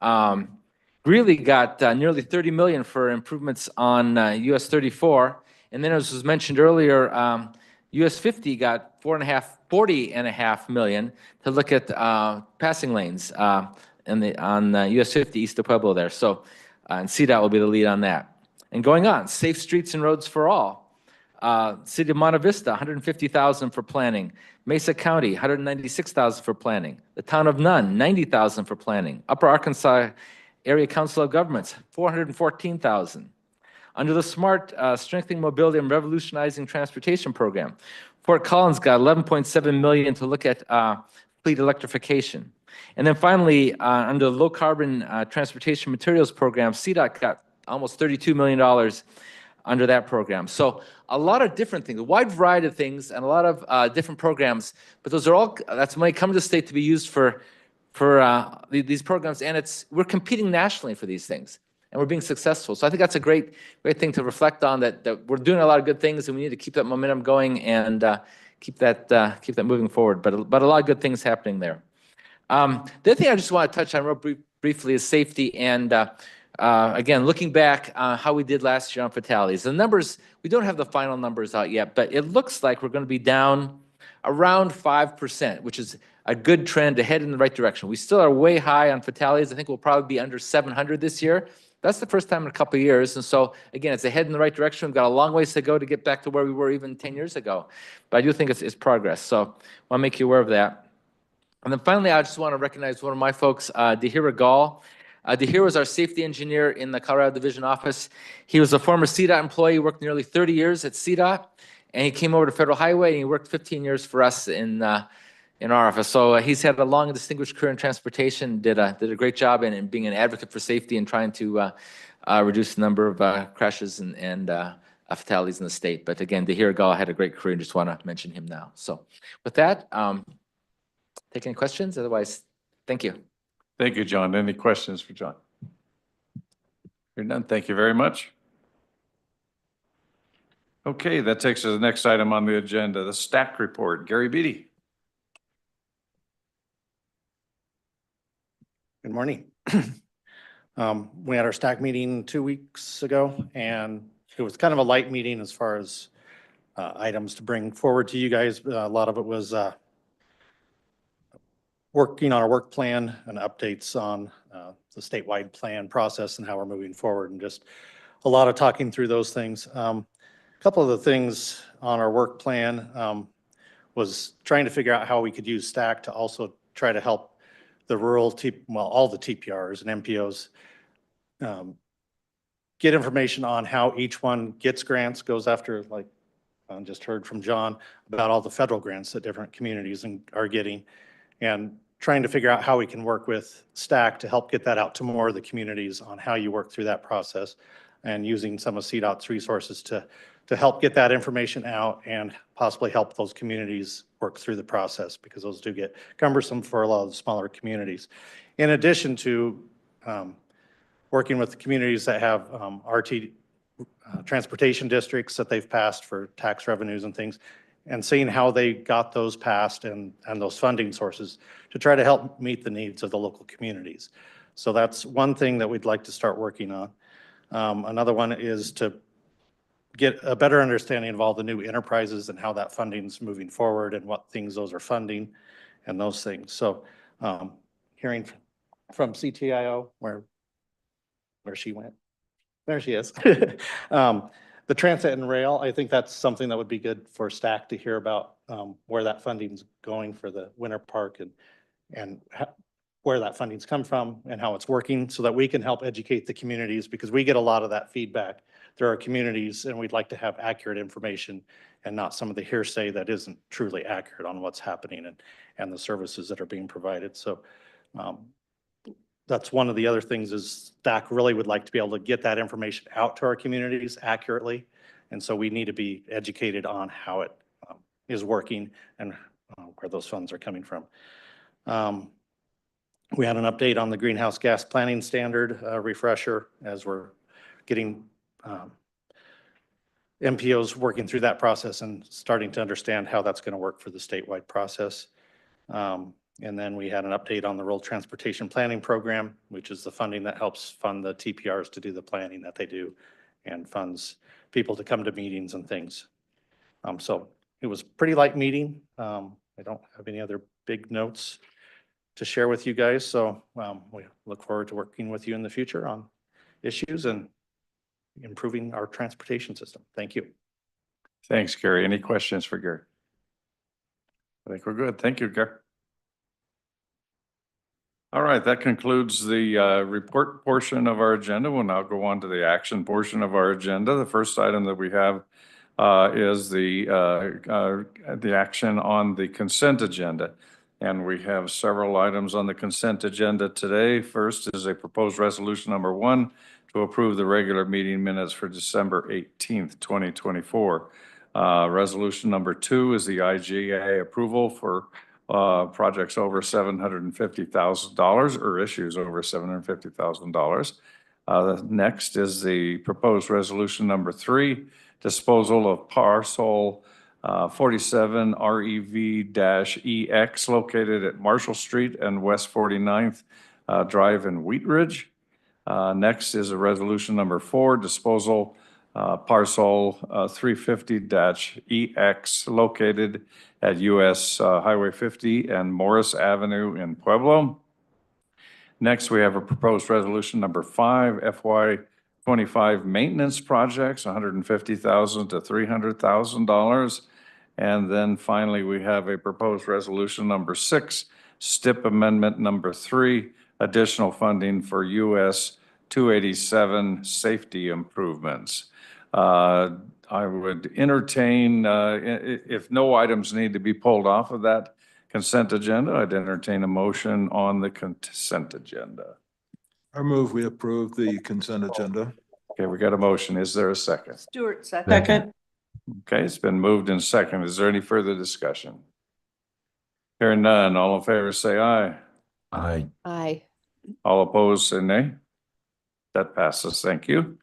Greeley got nearly 30 million for improvements on US 34, and then as was mentioned earlier, US 50 got 40.5 million to look at passing lanes on US 50 east of Pueblo there. So, and CDOT will be the lead on that. And going on, Safe Streets and Roads for All. City of Monte Vista, 150,000 for planning. Mesa County, 196,000 for planning. The Town of Nunn, 90,000 for planning. Upper Arkansas Area Council of Governments, 414,000. Under the SMART Strengthening Mobility and Revolutionizing Transportation Program, Fort Collins got 11.7 million to look at fleet electrification. And then finally, under the Low Carbon Transportation Materials Program, CDOT got almost $32 million under that program. So a lot of different things, a wide variety of things, and a lot of different programs. But those are all, that's money coming to the state to be used for these programs. And we're competing nationally for these things, and we're being successful. So I think that's a great thing to reflect on, that we're doing a lot of good things, and we need to keep that momentum going and keep that moving forward. But a lot of good things happening there. The other thing I just want to touch on real briefly is safety. And again, looking back how we did last year on fatalities. The numbers, we don't have the final numbers out yet, but it looks like we're going to be down around 5%, which is a good trend to head in the right direction. We still are way high on fatalities. I think we'll probably be under 700 this year. That's the first time in a couple of years. And so, again, it's a head in the right direction. We've got a long ways to go to get back to where we were even 10 years ago. But I do think it's progress. So I want to make you aware of that. And then finally, I just want to recognize one of my folks, Dahira Gall. Dahir was our safety engineer in the Colorado Division office. He was a former CDOT employee, worked nearly 30 years at CDOT, and he came over to Federal Highway, and he worked 15 years for us in our office. So he's had a long and distinguished career in transportation, did a great job in being an advocate for safety and trying to reduce the number of crashes and fatalities in the state. But again, Dahir Gall had a great career, and just want to mention him now. So with that, take any questions? Otherwise, thank you. Thank you, John. Any questions for John? Hearing none, thank you very much. Okay, that takes us to the next item on the agenda, the STAC report. Gary Beatty. Good morning. We had our STAC meeting 2 weeks ago, and it was kind of a light meeting as far as items to bring forward to you guys. A lot of it was working on our work plan and updates on the statewide plan process and how we're moving forward, and just a lot of talking through those things. A couple of the things on our work plan was trying to figure out how we could use STAC to also try to help the rural, all the TPRs and MPOs get information on how each one gets grants, goes after, like I just heard from John about all the federal grants that different communities are getting, and trying to figure out how we can work with STAC to help get that out to more of the communities on how you work through that process, and using some of CDOT's resources to help get that information out and possibly help those communities work through the process, because those do get cumbersome for a lot of the smaller communities. In addition to working with the communities that have RT transportation districts that they've passed for tax revenues and things, and seeing how they got those passed and those funding sources to try to help meet the needs of the local communities. So that's one thing that we'd like to start working on. Another one is to get a better understanding of all the new enterprises and how that funding's moving forward and what things those are funding and those things. So hearing from CTIO, where she went, there she is. The transit and rail, I think that's something that would be good for STAC to hear about, where that funding's going for the Winter Park, and where that funding's come from and how it's working, so that we can help educate the communities, because we get a lot of that feedback through our communities, and we'd like to have accurate information and not some of the hearsay that isn't truly accurate on what's happening and the services that are being provided. So that's one of the other things, is STAC really would like to be able to get that information out to our communities accurately And so we need to be educated on how it is working and where those funds are coming from. We had an update on the greenhouse gas planning standard refresher as we're getting MPOs working through that process and starting to understand how that's going to work for the statewide process. And then we had an update on the Rural Transportation Planning Program, which is the funding that helps fund the TPRs to do the planning that they do and funds people to come to meetings and things. So it was a pretty light meeting. I don't have any other big notes to share with you guys. So we look forward to working with you in the future on issues and improving our transportation system. Thank you. Thanks, Gary. Any questions for Gary? I think we're good. Thank you, Gary. All right, that concludes the report portion of our agenda. We'll now go on to the action portion of our agenda. The first item that we have is the action on the consent agenda. And we have several items on the consent agenda today. First is a proposed resolution number 1 to approve the regular meeting minutes for December 18th, 2024. Resolution number 2 is the IGA approval for projects over $750,000 or issues over $750,000. Next is the proposed resolution number 3, disposal of parcel 47 REV-EX located at Marshall Street and West 49th Drive in Wheat Ridge. Next is a resolution number 4, disposal parcel 350-EX located at US Highway 50 and Morris Avenue in Pueblo. Next, we have a proposed resolution number 5, FY25 maintenance projects, $150,000 to $300,000. And then finally, we have a proposed resolution number 6, STIP amendment number 3, additional funding for US 287 safety improvements. I would entertain, if no items need to be pulled off of that consent agenda, I'd entertain a motion on the consent agenda. I move we approve the consent agenda. Okay, we got a motion. Is there a second? Stewart, second. Second. Okay, it's been moved and second. Is there any further discussion? Hearing none, all in favor say aye. Aye. Aye. All opposed say nay. That passes. Thank you.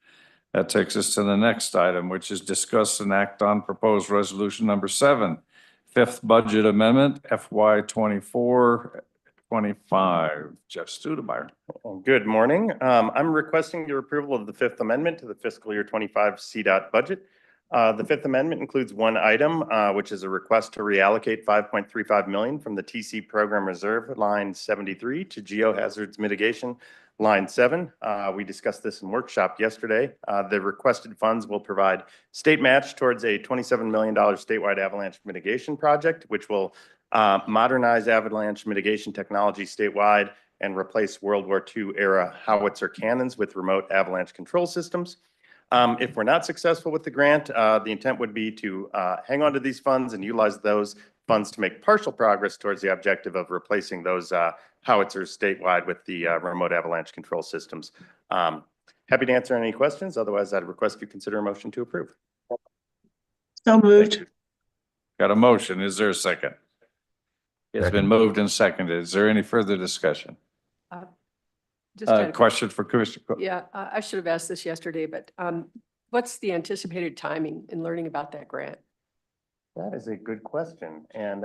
That takes us to the next item, which is discuss and act on proposed resolution number 7, 5th budget amendment, FY24-25. Jeff Studemeyer. Good morning. I'm requesting your approval of the 5th amendment to the fiscal year 25 CDOT budget. The 5th amendment includes one item, which is a request to reallocate $5.35 million from the TC program reserve line 73 to geohazards mitigation line 7. We discussed this in workshop yesterday. The requested funds will provide state match towards a $27 million statewide avalanche mitigation project, which will modernize avalanche mitigation technology statewide and replace World War II era howitzer cannons with remote avalanche control systems. If we're not successful with the grant, the intent would be to hang on to these funds and utilize those funds to make partial progress towards the objective of replacing those howitzers statewide with the remote avalanche control systems. Happy to answer any questions. Otherwise, I'd request you consider a motion to approve. So moved. Got a motion. Is there a second? It's been moved and seconded. Is there any further discussion? Just had a Question for Commissioner Cook. Yeah, I should have asked this yesterday, but what's the anticipated timing in learning about that grant? That is a good question. And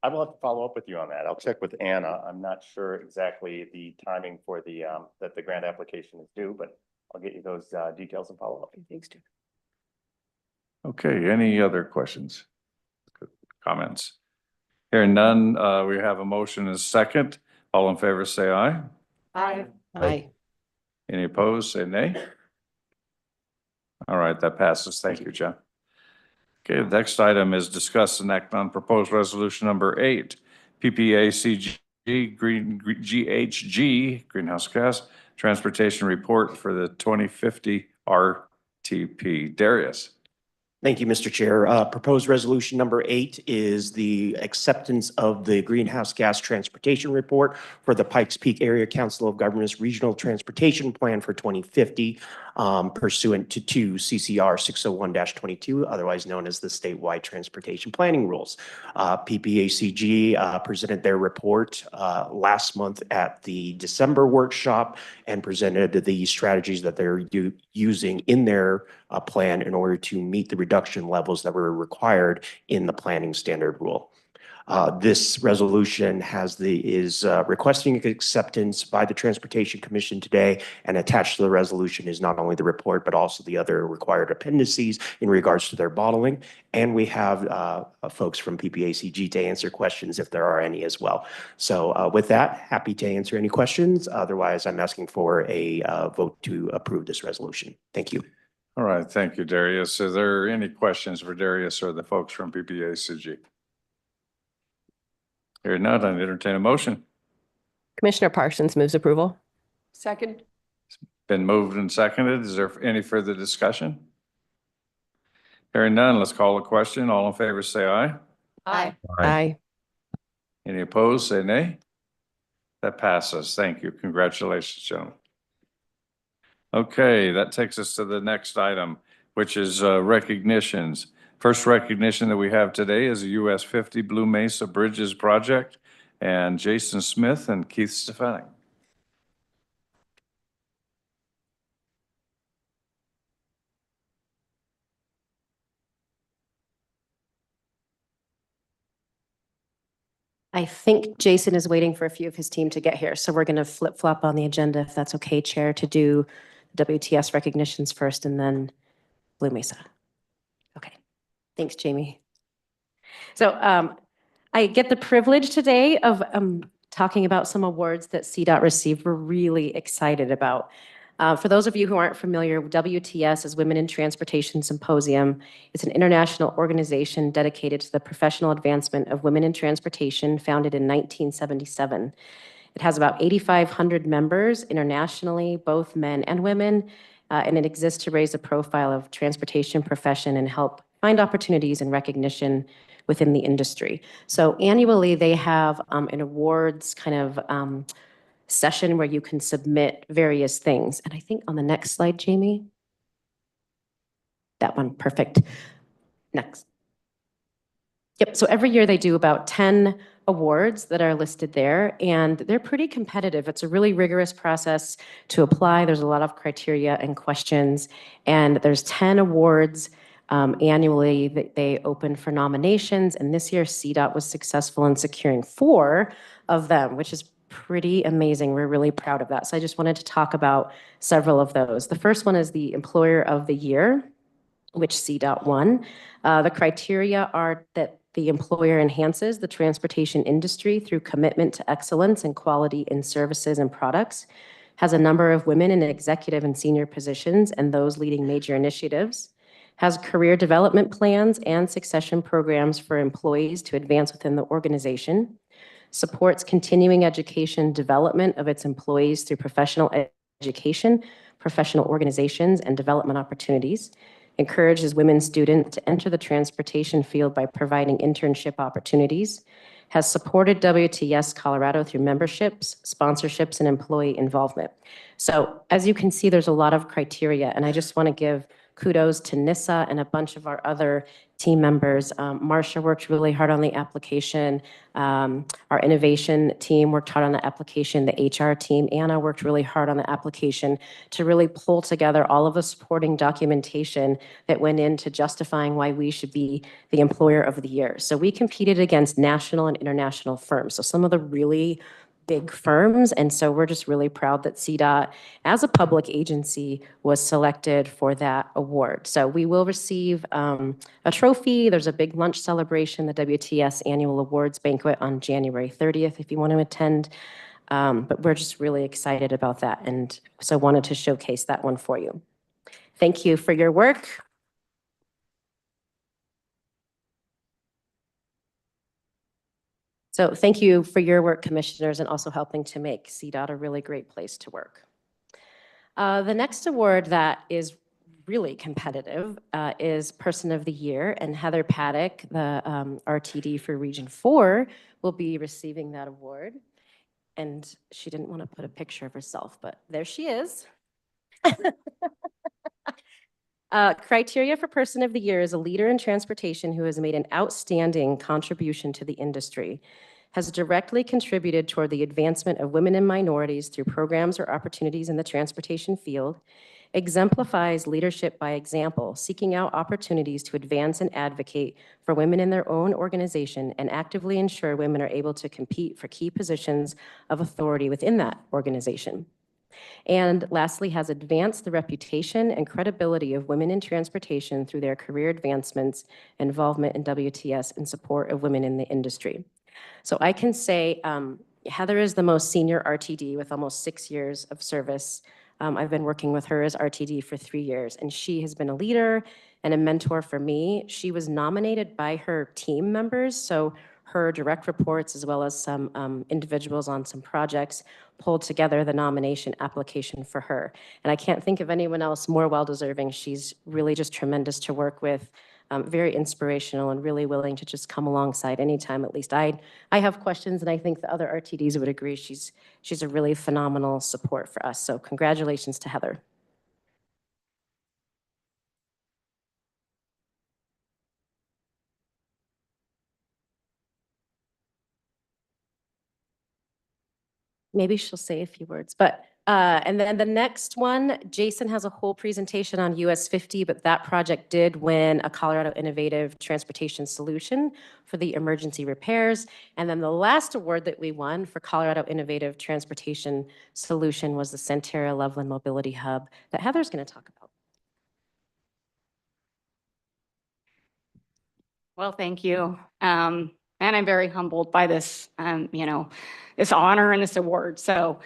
I will have to follow up with you on that. I'll check with Anna. I'm not sure exactly the timing for the that the grant application is due, but I'll get you those details and follow up. Thanks, Jeff. Okay, any other questions? Comments? Hearing none, we have a motion and a second. All in favor say aye. Aye. Aye. Any opposed, say nay. All right, that passes. Thank you, Jeff. Okay, the next item is discuss and act on proposed resolution number 8, PPACG GHG, greenhouse gas transportation report for the 2050 RTP. Darius. Thank you, Mr. Chair. Proposed resolution number 8 is the acceptance of the greenhouse gas transportation report for the Pikes Peak Area Council of Governments Regional Transportation Plan for 2050. pursuant to 2 CCR 601-22, otherwise known as the statewide transportation planning rules. PPACG presented their report last month at the December workshop and presented the strategies that they're using in their plan in order to meet the reduction levels that were required in the planning standard rule. This resolution is requesting acceptance by the Transportation Commission today, and attached to the resolution is not only the report, but also the other required appendices in regards to their bottling. And we have folks from PPACG to answer questions if there are any as well. So with that, happy to answer any questions. Otherwise, I'm asking for a vote to approve this resolution. Thank you. All right, thank you, Darius. Are there any questions for Darius or the folks from PPACG? Hearing none, I entertain a motion. Commissioner Parsons moves approval. Second. Been moved and seconded. Is there any further discussion? Hearing none, let's call the question. All in favor, say aye. Aye. Aye. Any opposed, say nay. That passes. Thank you. Congratulations, gentlemen. Okay, that takes us to the next item, which is recognitions. First recognition that we have today is the US 50 Blue Mesa Bridges Project, and Jason Smith and Keith Stefanik. I think Jason is waiting for a few of his team to get here, so we're going to flip-flop on the agenda, if that's okay, Chair, to do WTS recognitions first and then Blue Mesa. Okay. Thanks, Jamie. So I get the privilege today of talking about some awards that CDOT received. We're really excited about. For those of you who aren't familiar, WTS is Women in Transportation Symposium. It's an international organization dedicated to the professional advancement of women in transportation, founded in 1977. It has about 8,500 members internationally, both men and women, and it exists to raise the profile of transportation profession and help find opportunities and recognition within the industry. So annually, they have an awards kind of session where you can submit various things. And I think on the next slide, Jamie, that one, perfect. Next. Yep, so every year they do about 10 awards that are listed there, and they're pretty competitive. It's a really rigorous process to apply. There's a lot of criteria and questions, and there's 10 awards annually that they open for nominations, and this year CDOT was successful in securing 4 of them, which is pretty amazing. We're really proud of that. So I just wanted to talk about several of those. The first one is the Employer of the Year, which CDOT won. The criteria are that the employer enhances the transportation industry through commitment to excellence and quality in services and products, has a number of women in executive and senior positions and those leading major initiatives, has career development plans and succession programs for employees to advance within the organization, supports continuing education development of its employees through professional education, professional organizations, and development opportunities, encourages women students to enter the transportation field by providing internship opportunities, has supported WTS Colorado through memberships, sponsorships, and employee involvement. So as you can see, there's a lot of criteria, and I just want to give kudos to NISA and a bunch of our other team members. Marcia worked really hard on the application. Our innovation team worked hard on the application. The HR team, Anna, worked really hard on the application to really pull together all of the supporting documentation that went into justifying why we should be the Employer of the Year. So we competed against national and international firms. So some of the really big firms. And so we're just really proud that CDOT, as a public agency, was selected for that award. So we will receive a trophy. There's a big lunch celebration, the WTS Annual Awards Banquet on January 30th, if you want to attend. But we're just really excited about that. And so wanted to showcase that one for you. Thank you for your work. So thank you for your work, commissioners, and also helping to make CDOT a really great place to work. The next award that is really competitive is Person of the Year, and Heather Paddock, the RTD for Region 4, will be receiving that award. And she didn't want to put a picture of herself, but there she is. Criteria for Person of the Year is a leader in transportation who has made an outstanding contribution to the industry, has directly contributed toward the advancement of women and minorities through programs or opportunities in the transportation field, exemplifies leadership by example, seeking out opportunities to advance and advocate for women in their own organization and actively ensure women are able to compete for key positions of authority within that organization. And lastly, has advanced the reputation and credibility of women in transportation through their career advancements, involvement in WTS, and support of women in the industry. So I can say Heather is the most senior RTD with almost 6 years of service. I've been working with her as RTD for 3 years, and she has been a leader and a mentor for me. She was nominated by her team members, so her direct reports, as well as some individuals on some projects, pulled together the nomination application for her. And I can't think of anyone else more well-deserving. She's really just tremendous to work with, very inspirational and really willing to just come alongside anytime. At least I have questions, and I think the other RTDs would agree. She's a really phenomenal support for us. So congratulations to Heather. Maybe she'll say a few words, but and then the next one, Jason has a whole presentation on US 50, but that project did win a Colorado Innovative Transportation Solution for the emergency repairs. And then the last award that we won for Colorado Innovative Transportation Solution was the Centerra Loveland Mobility Hub that Heather's going to talk about. Well, thank you. And I'm very humbled by this, this honor and this award. So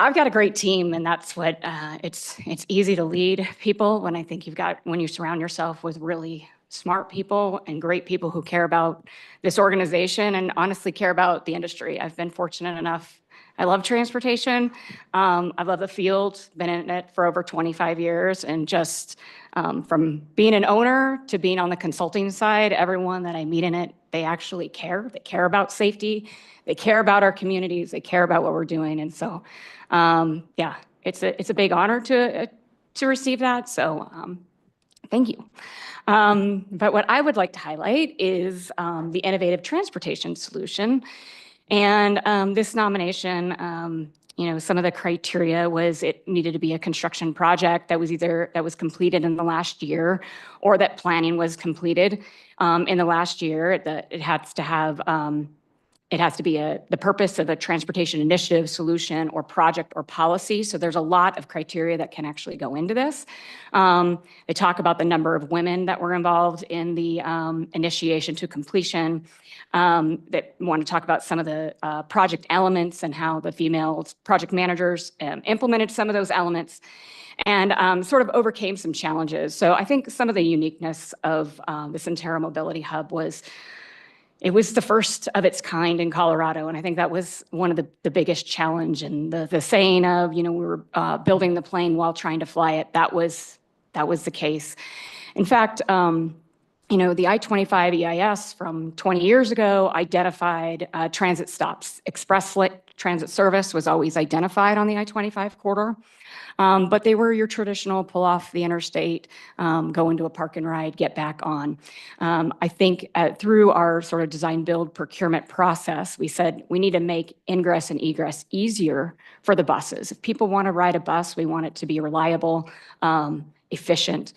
I've got a great team, and that's what it's easy to lead people when I think when you surround yourself with really smart people and great people who care about this organization and honestly care about the industry. I've been fortunate enough. I love transportation. I love the field, been in it for over 25 years, and just from being an owner to being on the consulting side, everyone that I meet in it, they actually care. They care about safety. They care about our communities. They care about what we're doing. And so, yeah, it's a big honor to receive that. So thank you. But what I would like to highlight is the Innovative Transportation Solution. And this nomination, some of the criteria was it needed to be a construction project that was completed in the last year, or that planning was completed in the last year. It has to be the purpose of a transportation initiative, solution, or project or policy. So there's a lot of criteria that can actually go into this. They talk about the number of women that were involved in the initiation to completion. That want to talk about some of the project elements and how the female project managers implemented some of those elements and sort of overcame some challenges. So I think some of the uniqueness of the Centerra Mobility Hub was it was the first of its kind in Colorado. And I think that was one of the biggest challenge. And the saying of, we were building the plane while trying to fly it, that was the case. In fact, the I-25 EIS from 20 years ago identified transit stops. Express transit service was always identified on the I-25 corridor, but they were your traditional pull off the interstate, go into a park and ride, get back on. I think through our sort of design build procurement process, we said we need to make ingress and egress easier for the buses. If people want to ride a bus, we want it to be reliable, efficient,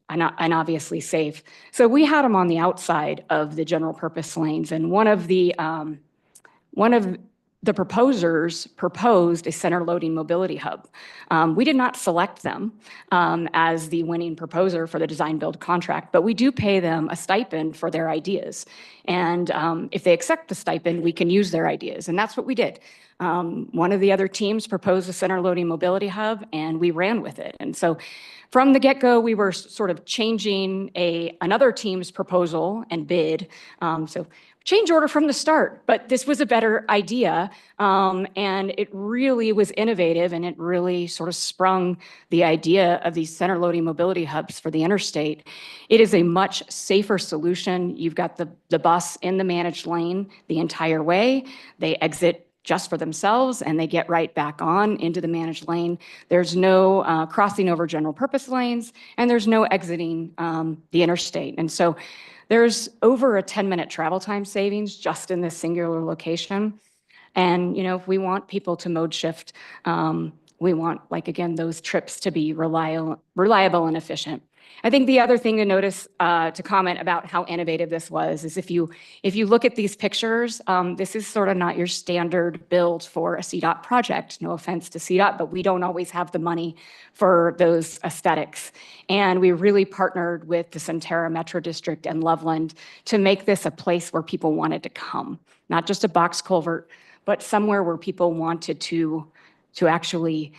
and obviously safe. So we had them on the outside of the general purpose lanes, and one of the proposers proposed a center loading mobility hub. We did not select them as the winning proposer for the design build contract, but we do pay them a stipend for their ideas. And if they accept the stipend, we can use their ideas, and that's what we did. One of the other teams proposed a center loading mobility hub, and we ran with it. And so from the get-go, we were sort of changing another team's proposal and bid. So change order from the start, but this was a better idea. And it really was innovative, and it really sort of sprung the idea of these center loading mobility hubs for the interstate. It is a much safer solution. You've got the bus in the managed lane the entire way. They exit just for themselves and they get right back on into the managed lane. There's no crossing over general purpose lanes and there's no exiting the interstate. And so there's over a 10-minute travel time savings just in this singular location. And, if we want people to mode shift, we want, like, again, those trips to be reliable and efficient. I think the other thing to notice, to comment about how innovative this was, is if you look at these pictures, this is sort of not your standard build for a CDOT project. No offense to CDOT, but we don't always have the money for those aesthetics. And we really partnered with the Centerra Metro District and Loveland to make this a place where people wanted to come, not just a box culvert, but somewhere where people wanted to actually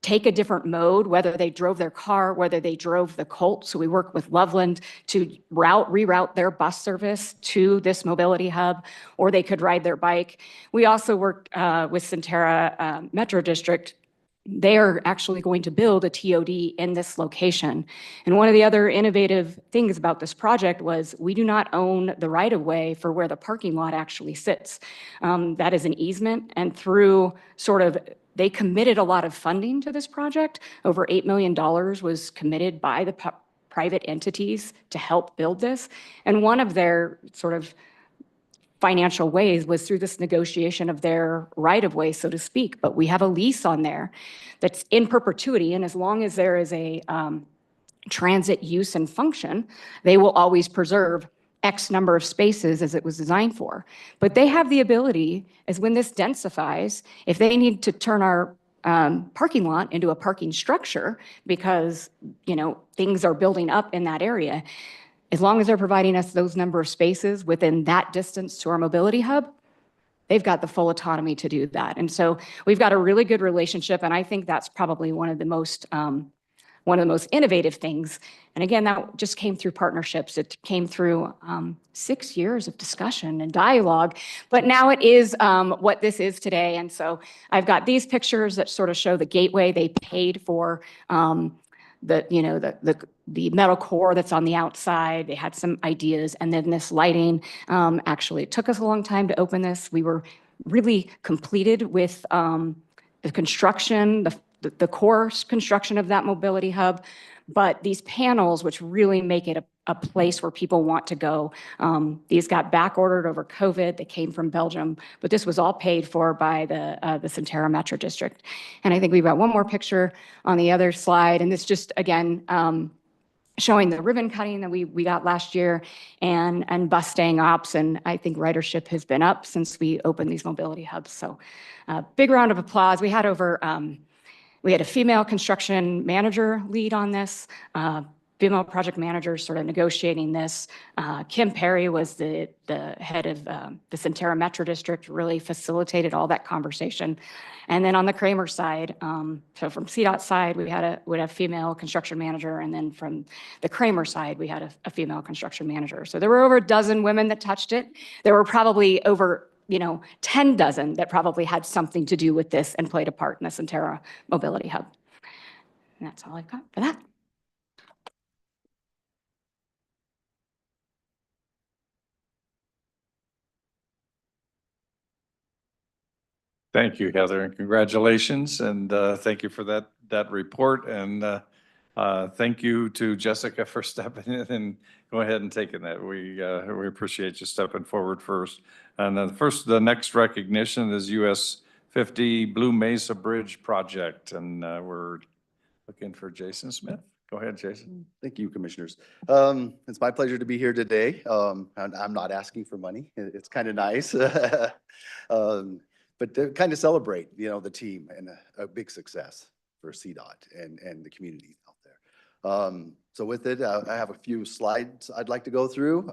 take a different mode, whether they drove their car, whether they drove the Colt. So we work with Loveland to reroute their bus service to this mobility hub, or they could ride their bike. We also worked with Centerra Metro District. They are actually going to build a TOD in this location. And one of the other innovative things about this project was we do not own the right-of-way for where the parking lot actually sits. That is an easement, and through they committed a lot of funding to this project. Over $8 million was committed by the private entities to help build this. And one of their financial ways was through this negotiation of their right-of-way, so to speak. But we have a lease on there that's in perpetuity, and as long as there is a transit use and function, they will always preserve X number of spaces as it was designed for. But they have the ability, as when this densifies, if they need to turn our parking lot into a parking structure because, things are building up in that area, as long as they're providing us those number of spaces within that distance to our mobility hub, they've got the full autonomy to do that. And so we've got a really good relationship, and I think that's probably one of the most innovative things. And again, that just came through partnerships. It came through 6 years of discussion and dialogue, but now it is what this is today. And so I've got these pictures that sort of show the gateway. They paid for the metal core that's on the outside. They had some ideas, and then this lighting. Actually, it took us a long time to open this. We were really completed with the construction, the core construction of that mobility hub. But these panels, which really make it a place where people want to go, these got back ordered over COVID. They came from Belgium, but this was all paid for by the Centerra Metro District. And I think we've got one more picture on the other slide, and this just again showing the ribbon cutting that we got last year and bus staying ops. And I think ridership has been up since we opened these mobility hubs. So big round of applause. We had a female construction manager lead on this, female project manager sort of negotiating this. Kim Perry was the head of the Centerra Metro District, really facilitated all that conversation. And then on the Kramer side, so from CDOT side, we'd have a female construction manager, and then from the Kramer side, we had a female construction manager. So there were over a dozen women that touched it. There were probably over 10 dozen that probably had something to do with this and played a part in the Centerra Mobility Hub. And that's all I've got for that. Thank you, Heather, and congratulations. And thank you for that report. And thank you to Jessica for stepping in and go ahead and taking that. We appreciate you stepping forward first. And the next recognition is US 50 Blue Mesa Bridge Project. And we're looking for Jason Smith. Go ahead, Jason. Thank you, Commissioners. It's my pleasure to be here today. And I'm not asking for money. It's kind of nice. But to kind of celebrate, the team and a big success for CDOT and the community out there. So with it, I have a few slides I'd like to go through,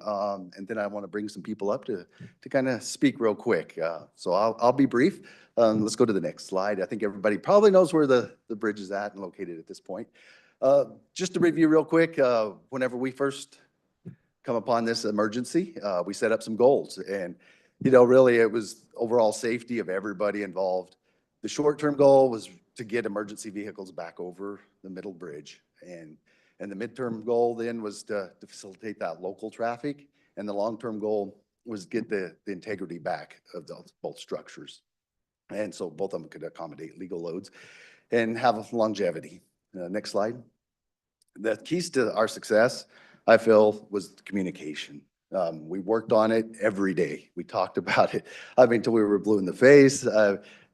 and then I want to bring some people up to kind of speak real quick. So I'll be brief. Let's go to the next slide. I think everybody probably knows where the bridge is at and located at this point. Just to review real quick, whenever we first come upon this emergency, we set up some goals, and really it was overall safety of everybody involved. The short-term goal was to get emergency vehicles back over the middle bridge, and the midterm goal then was to facilitate that local traffic, and the long-term goal was get the integrity back of both structures. And so both of them could accommodate legal loads and have longevity. Next slide. The keys to our success, I feel, was communication. We worked on it every day. We talked about it, I mean, till we were blue in the face.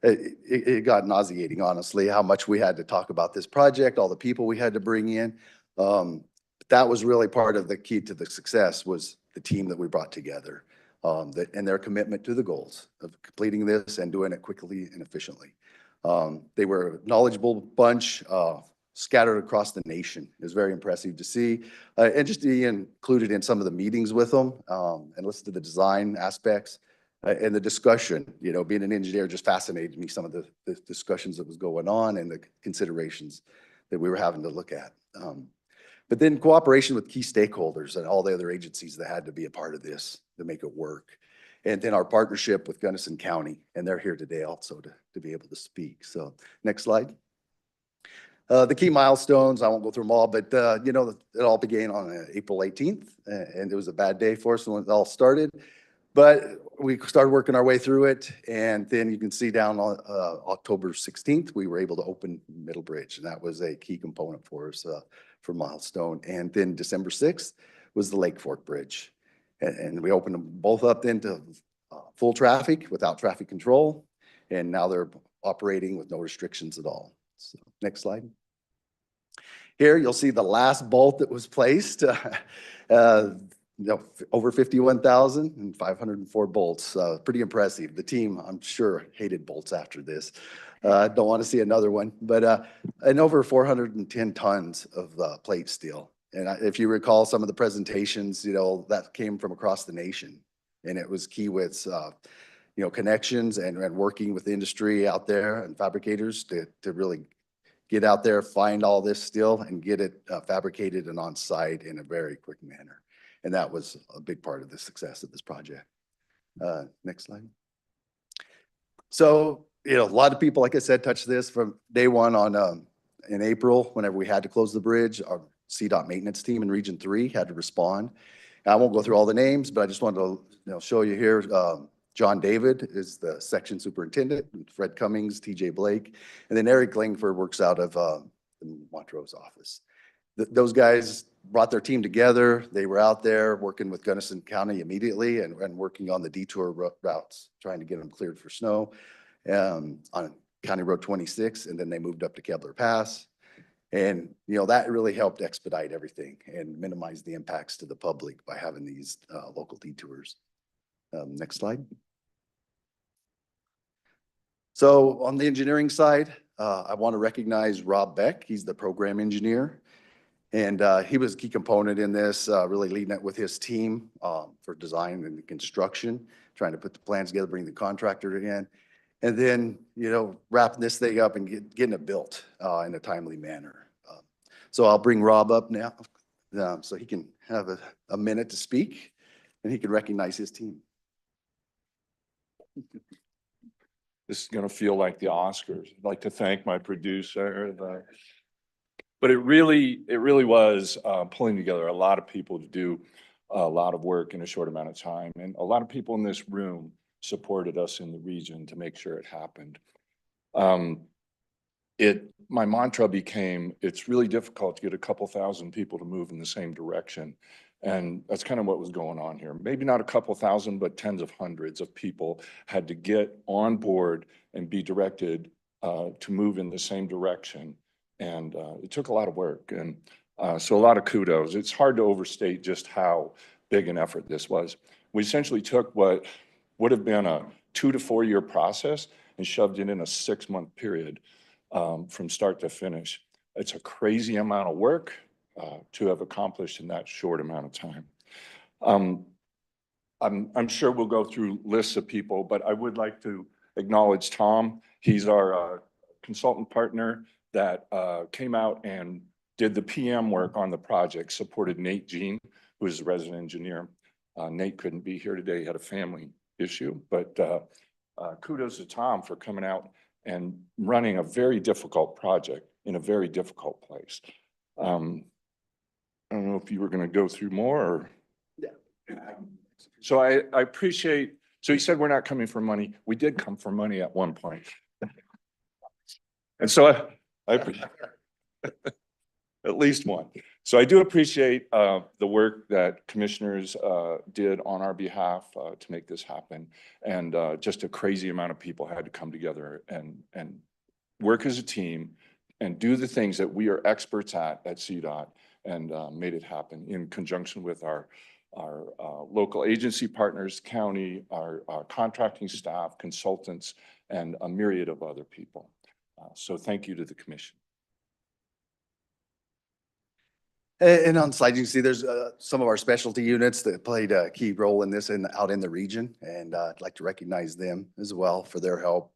It got nauseating, honestly, how much we had to talk about this project, all the people we had to bring in. That was really part of the key to the success, was the team that we brought together, and their commitment to the goals of completing this and doing it quickly and efficiently. They were a knowledgeable bunch, scattered across the nation. It was very impressive to see, and just to be included in some of the meetings with them, and listen to the design aspects and the discussion. You know, being an engineer just fascinated me, some of the discussions that was going on and the considerations that we were having to look at. But then cooperation with key stakeholders and all the other agencies that had to be a part of this to make it work. And then our partnership with Gunnison County, and they're here today also to be able to speak. So next slide. The key milestones, I won't go through them all, but you know, it all began on April 18th, and it was a bad day for us when it all started. But we started working our way through it, and then you can see down on October 16th, we were able to open Middle Bridge, and that was a key component for us for milestone. And then December 6th was the Lake Fork Bridge, and we opened them both up into full traffic without traffic control, and now they're operating with no restrictions at all. So next slide. Here you'll see the last bolt that was placed. You know, over 51,504 bolts. Pretty impressive. The team, I'm sure, hated bolts after this. Don't want to see another one, but and over 410 tons of plate steel. And if you recall some of the presentations, you know, that came from across the nation, and it was key with you know, connections and working with the industry out there and fabricators to really get out there, find all this steel and get it fabricated and on site in a very quick manner. And that was a big part of the success of this project. Next slide. So, you know, a lot of people, like I said, touched this from day one on in April, whenever we had to close the bridge. Our CDOT maintenance team in Region 3 had to respond. I won't go through all the names, but I just wanted to show you here. John David is the section superintendent, Fred Cummings, TJ Blake, and then Eric Langford works out of the Montrose office. Those guys brought their team together. They were out there working with Gunnison County immediately and working on the detour routes, trying to get them cleared for snow on County Road 26. And then they moved up to Kebler Pass. And, you know, that really helped expedite everything and minimize the impacts to the public by having these local detours. Next slide. So on the engineering side, I want to recognize Rob Beck. He's the program engineer. And he was a key component in this, really leading it with his team for design and construction, trying to put the plans together, bring the contractor in, and then, you know, wrapping this thing up and getting it built in a timely manner. So I'll bring Rob up now so he can have a minute to speak and he can recognize his team. This is going to feel like the Oscars. I'd like to thank my producer. But it really was pulling together a lot of people to do a lot of work in a short amount of time. And a lot of people in this room supported us in the region to make sure it happened. My mantra became, it's really difficult to get a couple thousand people to move in the same direction. And that's kind of what was going on here. Maybe not a couple thousand, but tens of hundreds of people had to get on board and be directed to move in the same direction. And it took a lot of work. And so a lot of kudos. It's hard to overstate just how big an effort this was. We essentially took what would have been a 2 to 4 year process and shoved it in a 6-month period from start to finish. It's a crazy amount of work to have accomplished in that short amount of time. I'm sure we'll go through lists of people, but I would like to acknowledge Tom. He's our consultant partner that came out and did the PM work on the project, supported Nate Jean, who is a resident engineer. Nate couldn't be here today, he had a family issue, but kudos to Tom for coming out and running a very difficult project in a very difficult place. I don't know if you were going to go through more or. Yeah. So I appreciate, so you said we're not coming for money. We did come for money at one point. And so I appreciate at least one. So I do appreciate the work that commissioners did on our behalf to make this happen. And just a crazy amount of people had to come together and work as a team and do the things that we are experts at CDOT, and made it happen in conjunction with our local agency partners, county, our contracting staff, consultants, and a myriad of other people. So thank you to the commission. And on slide, you can see there's some of our specialty units that played a key role in this and out in the region. And I'd like to recognize them as well for their help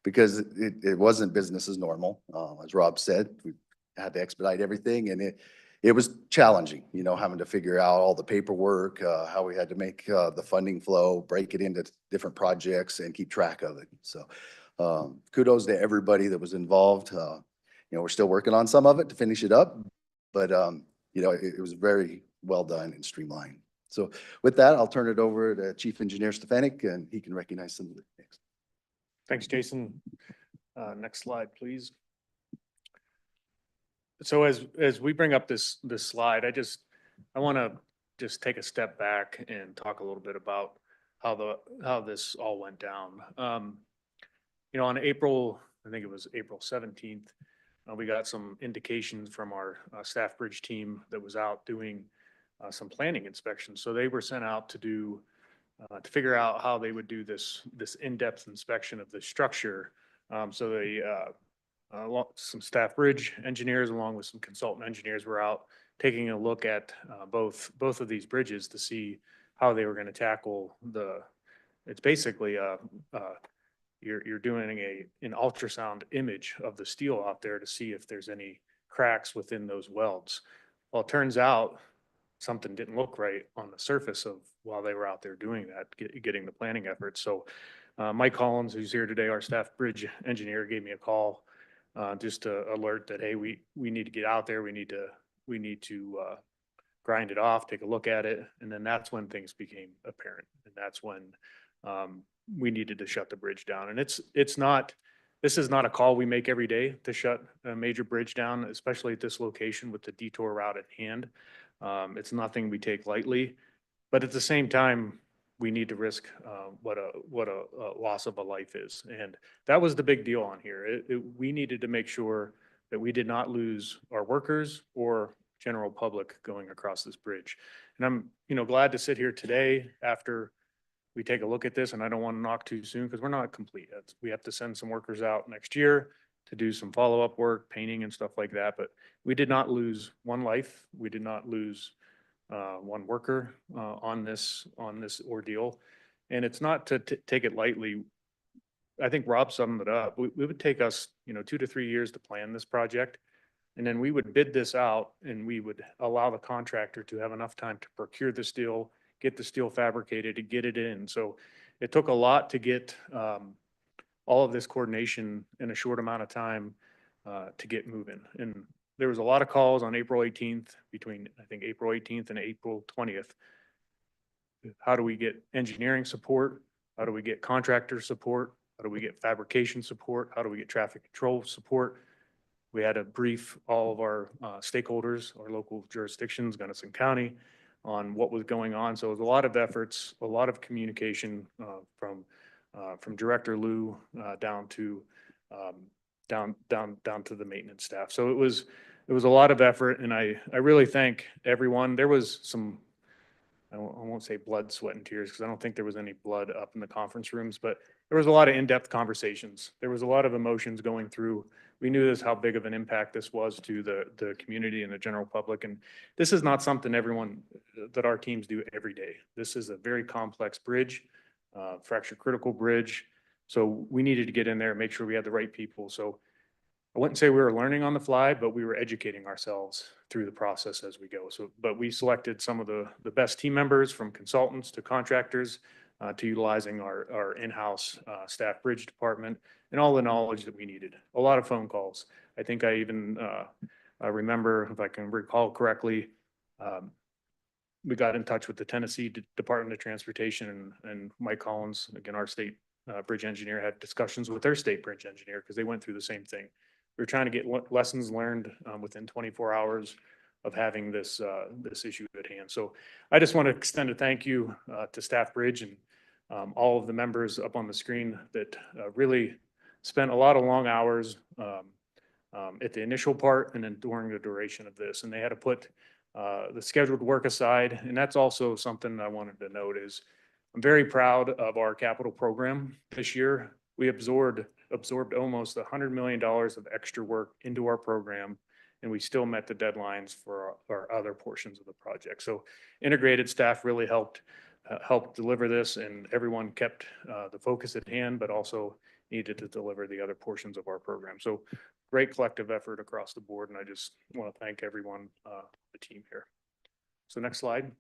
because it wasn't business as normal. As Rob said, we had to expedite everything, and it was challenging, you know, having to figure out all the paperwork, how we had to make the funding flow, break it into different projects and keep track of it. So kudos to everybody that was involved. You know, we're still working on some of it to finish it up, but you know, it was very well done and streamlined. So with that, I'll turn it over to Chief Engineer Stefanik, and he can recognize some of the things. Thanks, Jason. Next slide, please. So as we bring up this slide, I want to just take a step back and talk a little bit about how this all went down. You know, on April, I think it was April 17th, we got some indications from our staff bridge team that was out doing some planning inspections. So they were sent out to figure out how they would do this in-depth inspection of the structure. So they some staff bridge engineers along with some consultant engineers were out taking a look at both of these bridges to see how they were going to tackle it's basically you're doing an ultrasound image of the steel out there to see if there's any cracks within those welds. Well, it turns out something didn't look right on the surface while they were out there doing that, getting the planning effort. So Mike Collins, who's here today, our staff bridge engineer, gave me a call just to alert that, hey, we need to get out there. We need to grind it off, take a look at it. And then that's when things became apparent. And that's when we needed to shut the bridge down. And this is not a call we make every day to shut a major bridge down, especially at this location with the detour route at hand. It's nothing we take lightly, but at the same time, we need to risk what a loss of a life is. And that was the big deal on here. We needed to make sure that we did not lose our workers or general public going across this bridge. And I'm, glad to sit here today after we take a look at this, and I don't want to knock too soon because we're not complete yet. We have to send some workers out next year to do some follow-up work, painting and stuff like that. But we did not lose one life. We did not lose one worker on this ordeal. And it's not to take it lightly. I think Rob summed it up. We would take us, 2 to 3 years to plan this project. And then we would bid this out and we would allow the contractor to have enough time to procure the steel, get the steel fabricated, to get it in. So it took a lot to get all of this coordination in a short amount of time to get moving. And there was a lot of calls on April 18th between, I think, April 18th and April 20th. How do we get engineering support? How do we get contractor support? How do we get fabrication support? How do we get traffic control support? We had to brief all of our stakeholders, our local jurisdictions, Gunnison County, on what was going on. So it was a lot of efforts, a lot of communication from Director Liu down to the maintenance staff. So it was a lot of effort, and I really thank everyone. There was some, I won't say blood, sweat, and tears, because I don't think there was any blood up in the conference rooms, but there was a lot of in-depth conversations. There was a lot of emotions going through. We knew how big of an impact this was to the community and the general public. And this is not something that our teams do every day. This is a very complex bridge, fracture critical bridge. So we needed to get in there and make sure we had the right people. So I wouldn't say we were learning on the fly, but we were educating ourselves through the process as we go. But we selected some of the best team members, from consultants to contractors, to utilizing our in-house staff bridge department and all the knowledge that we needed. A lot of phone calls. I think I even I remember, if I can recall correctly, we got in touch with the Tennessee Department of Transportation and Mike Collins, again, our state bridge engineer, had discussions with their state bridge engineer because they went through the same thing. We were trying to get lessons learned within 24 hours of having this issue at hand. So I just want to extend a thank you to Staff Bridge and all of the members up on the screen that really spent a lot of long hours at the initial part and then during the duration of this. And they had to put the scheduled work aside. And that's also something I wanted to note is I'm very proud of our capital program this year. We absorbed almost $100 million of extra work into our program, and we still met the deadlines for our other portions of the project. So integrated staff really helped deliver this, and everyone kept the focus at hand, but also needed to deliver the other portions of our program. So great collective effort across the board, and I just want to thank everyone, the team here. So next slide.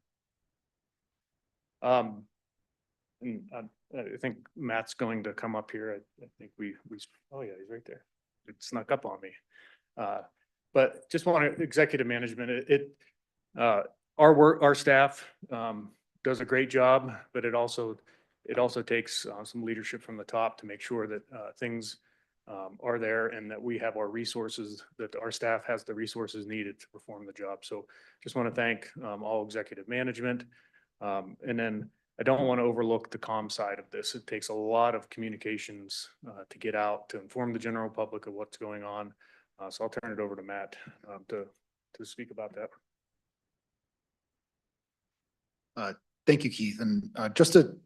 And I think Matt's going to come up here. I think oh yeah, he's right there. It snuck up on me. But just want to, executive management, our staff does a great job, but it also takes some leadership from the top to make sure that things are there and that we have our resources, that our staff has the resources needed to perform the job. So just want to thank all executive management. And then I don't want to overlook the comm side of this. It takes a lot of communications to get out, to inform the general public of what's going on. So I'll turn it over to Matt to speak about that. Thank you, Keith. And just to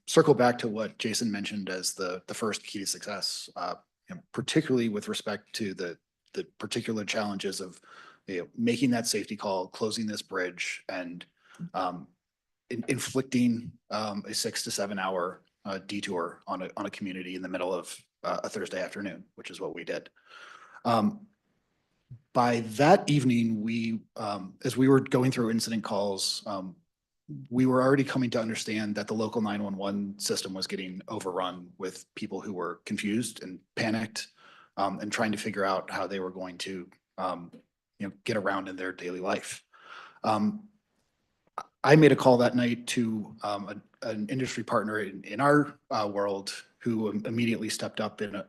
circle back to what Jason mentioned as the first key to success, and particularly with respect to the particular challenges of making that safety call, closing this bridge, and inflicting a 6 to 7 hour detour on a community in the middle of a Thursday afternoon, which is what we did. By that evening, we, as we were going through incident calls, we were already coming to understand that the local 911 system was getting overrun with people who were confused and panicked, and trying to figure out how they were going to, get around in their daily life. I made a call that night to an industry partner in our world who immediately stepped up in a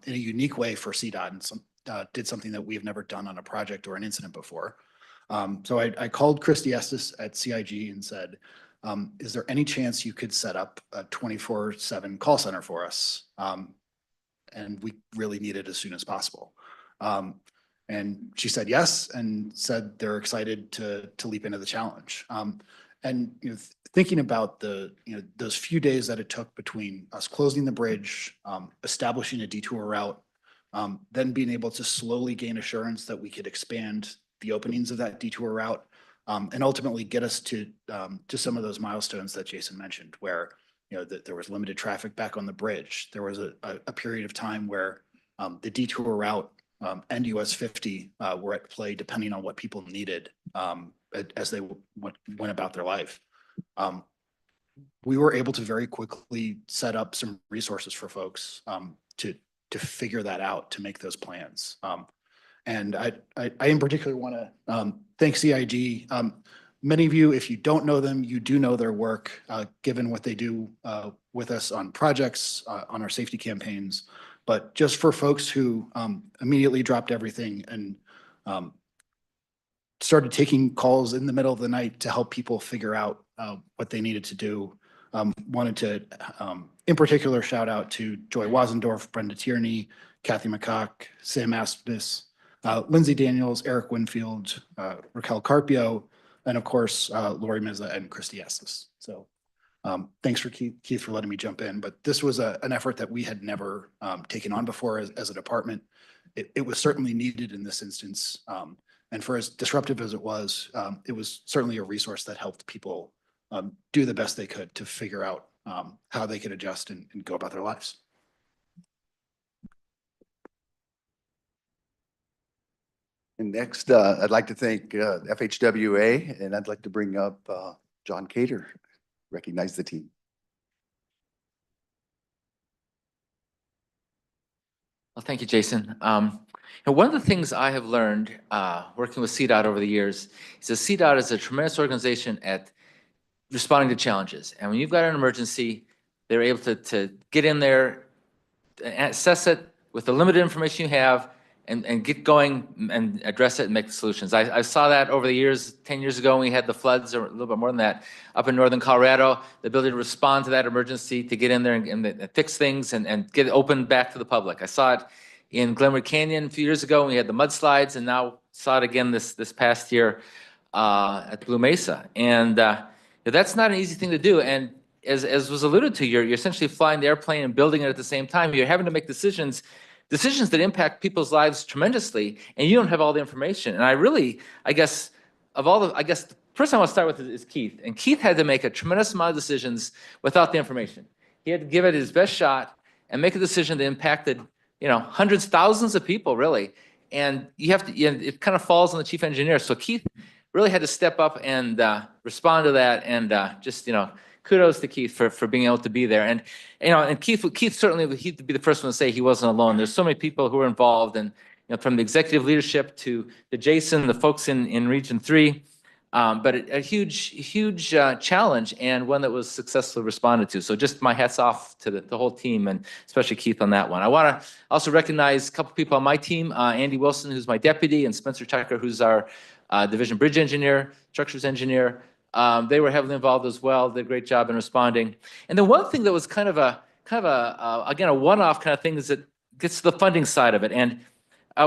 unique way for CDOT and did something that we've never done on a project or an incident before. So I called Christy Estes at CIG and said, is there any chance you could set up a 24/7 call center for us? And we really need it as soon as possible. And she said yes, and said they're excited to leap into the challenge. And thinking about those few days that it took between us closing the bridge, establishing a detour route, then being able to slowly gain assurance that we could expand the openings of that detour route, and ultimately get us to some of those milestones that Jason mentioned, where there was limited traffic back on the bridge. There was a period of time where the detour route and US 50 were at play, depending on what people needed as they went about their life. We were able to very quickly set up some resources for folks to figure that out, to make those plans. And I in particular want to thank CIG. Many of you, if you don't know them, you do know their work, given what they do with us on projects, on our safety campaigns. But just for folks who immediately dropped everything and started taking calls in the middle of the night to help people figure out what they needed to do, wanted to, in particular, shout out to Joy Wasendorf, Brenda Tierney, Kathy McCock, Sam Aspis, Lindsay Daniels, Eric Winfield, Raquel Carpio, and of course, Lori Meza and Christy Estes. So thanks for Keith for letting me jump in, but this was an effort that we had never taken on before as a department. It was certainly needed in this instance. And for as disruptive as it was certainly a resource that helped people do the best they could to figure out how they could adjust and go about their lives. And next, I'd like to thank FHWA, and I'd like to bring up John Cater, recognize the team. Well, Well, thank you, Jason. One of the things I have learned working with CDOT over the years is that CDOT is a tremendous organization at responding to challenges. And when you've got an emergency, they're able to get in there, assess it with the limited information you have, and get going and address it and make the solutions. I saw that over the years. 10 years ago, when we had the floods, or a little bit more than that, up in northern Colorado, the ability to respond to that emergency, to get in there and fix things and get it open back to the public. I saw it in Glenwood Canyon a few years ago when we had the mudslides, and now saw it again this past year at Blue Mesa. And that's not an easy thing to do. And as was alluded to, you're essentially flying the airplane and building it at the same time. You're having to make decisions that impact people's lives tremendously, and you don't have all the information. And I guess the person I want to start with is Keith. And Keith had to make a tremendous amount of decisions without the information. He had to give it his best shot and make a decision that impacted, hundreds, thousands of people, really. And it kind of falls on the chief engineer. So Keith really had to step up and respond to that, and kudos to Keith for being able to be there. And Keith certainly, he'd be the first one to say he wasn't alone. There's so many people who were involved, and from the executive leadership to Jason, the folks in Region 3, but a huge challenge, and one that was successfully responded to. So just my hats off to the whole team, and especially Keith on that one. I want to also recognize a couple people on my team, Andy Wilson, who's my deputy, and Spencer Tucker, who's our division bridge engineer, structures engineer. They were heavily involved as well. Did a great job in responding. And then one thing that was kind of a one-off kind of thing is that gets to the funding side of it. And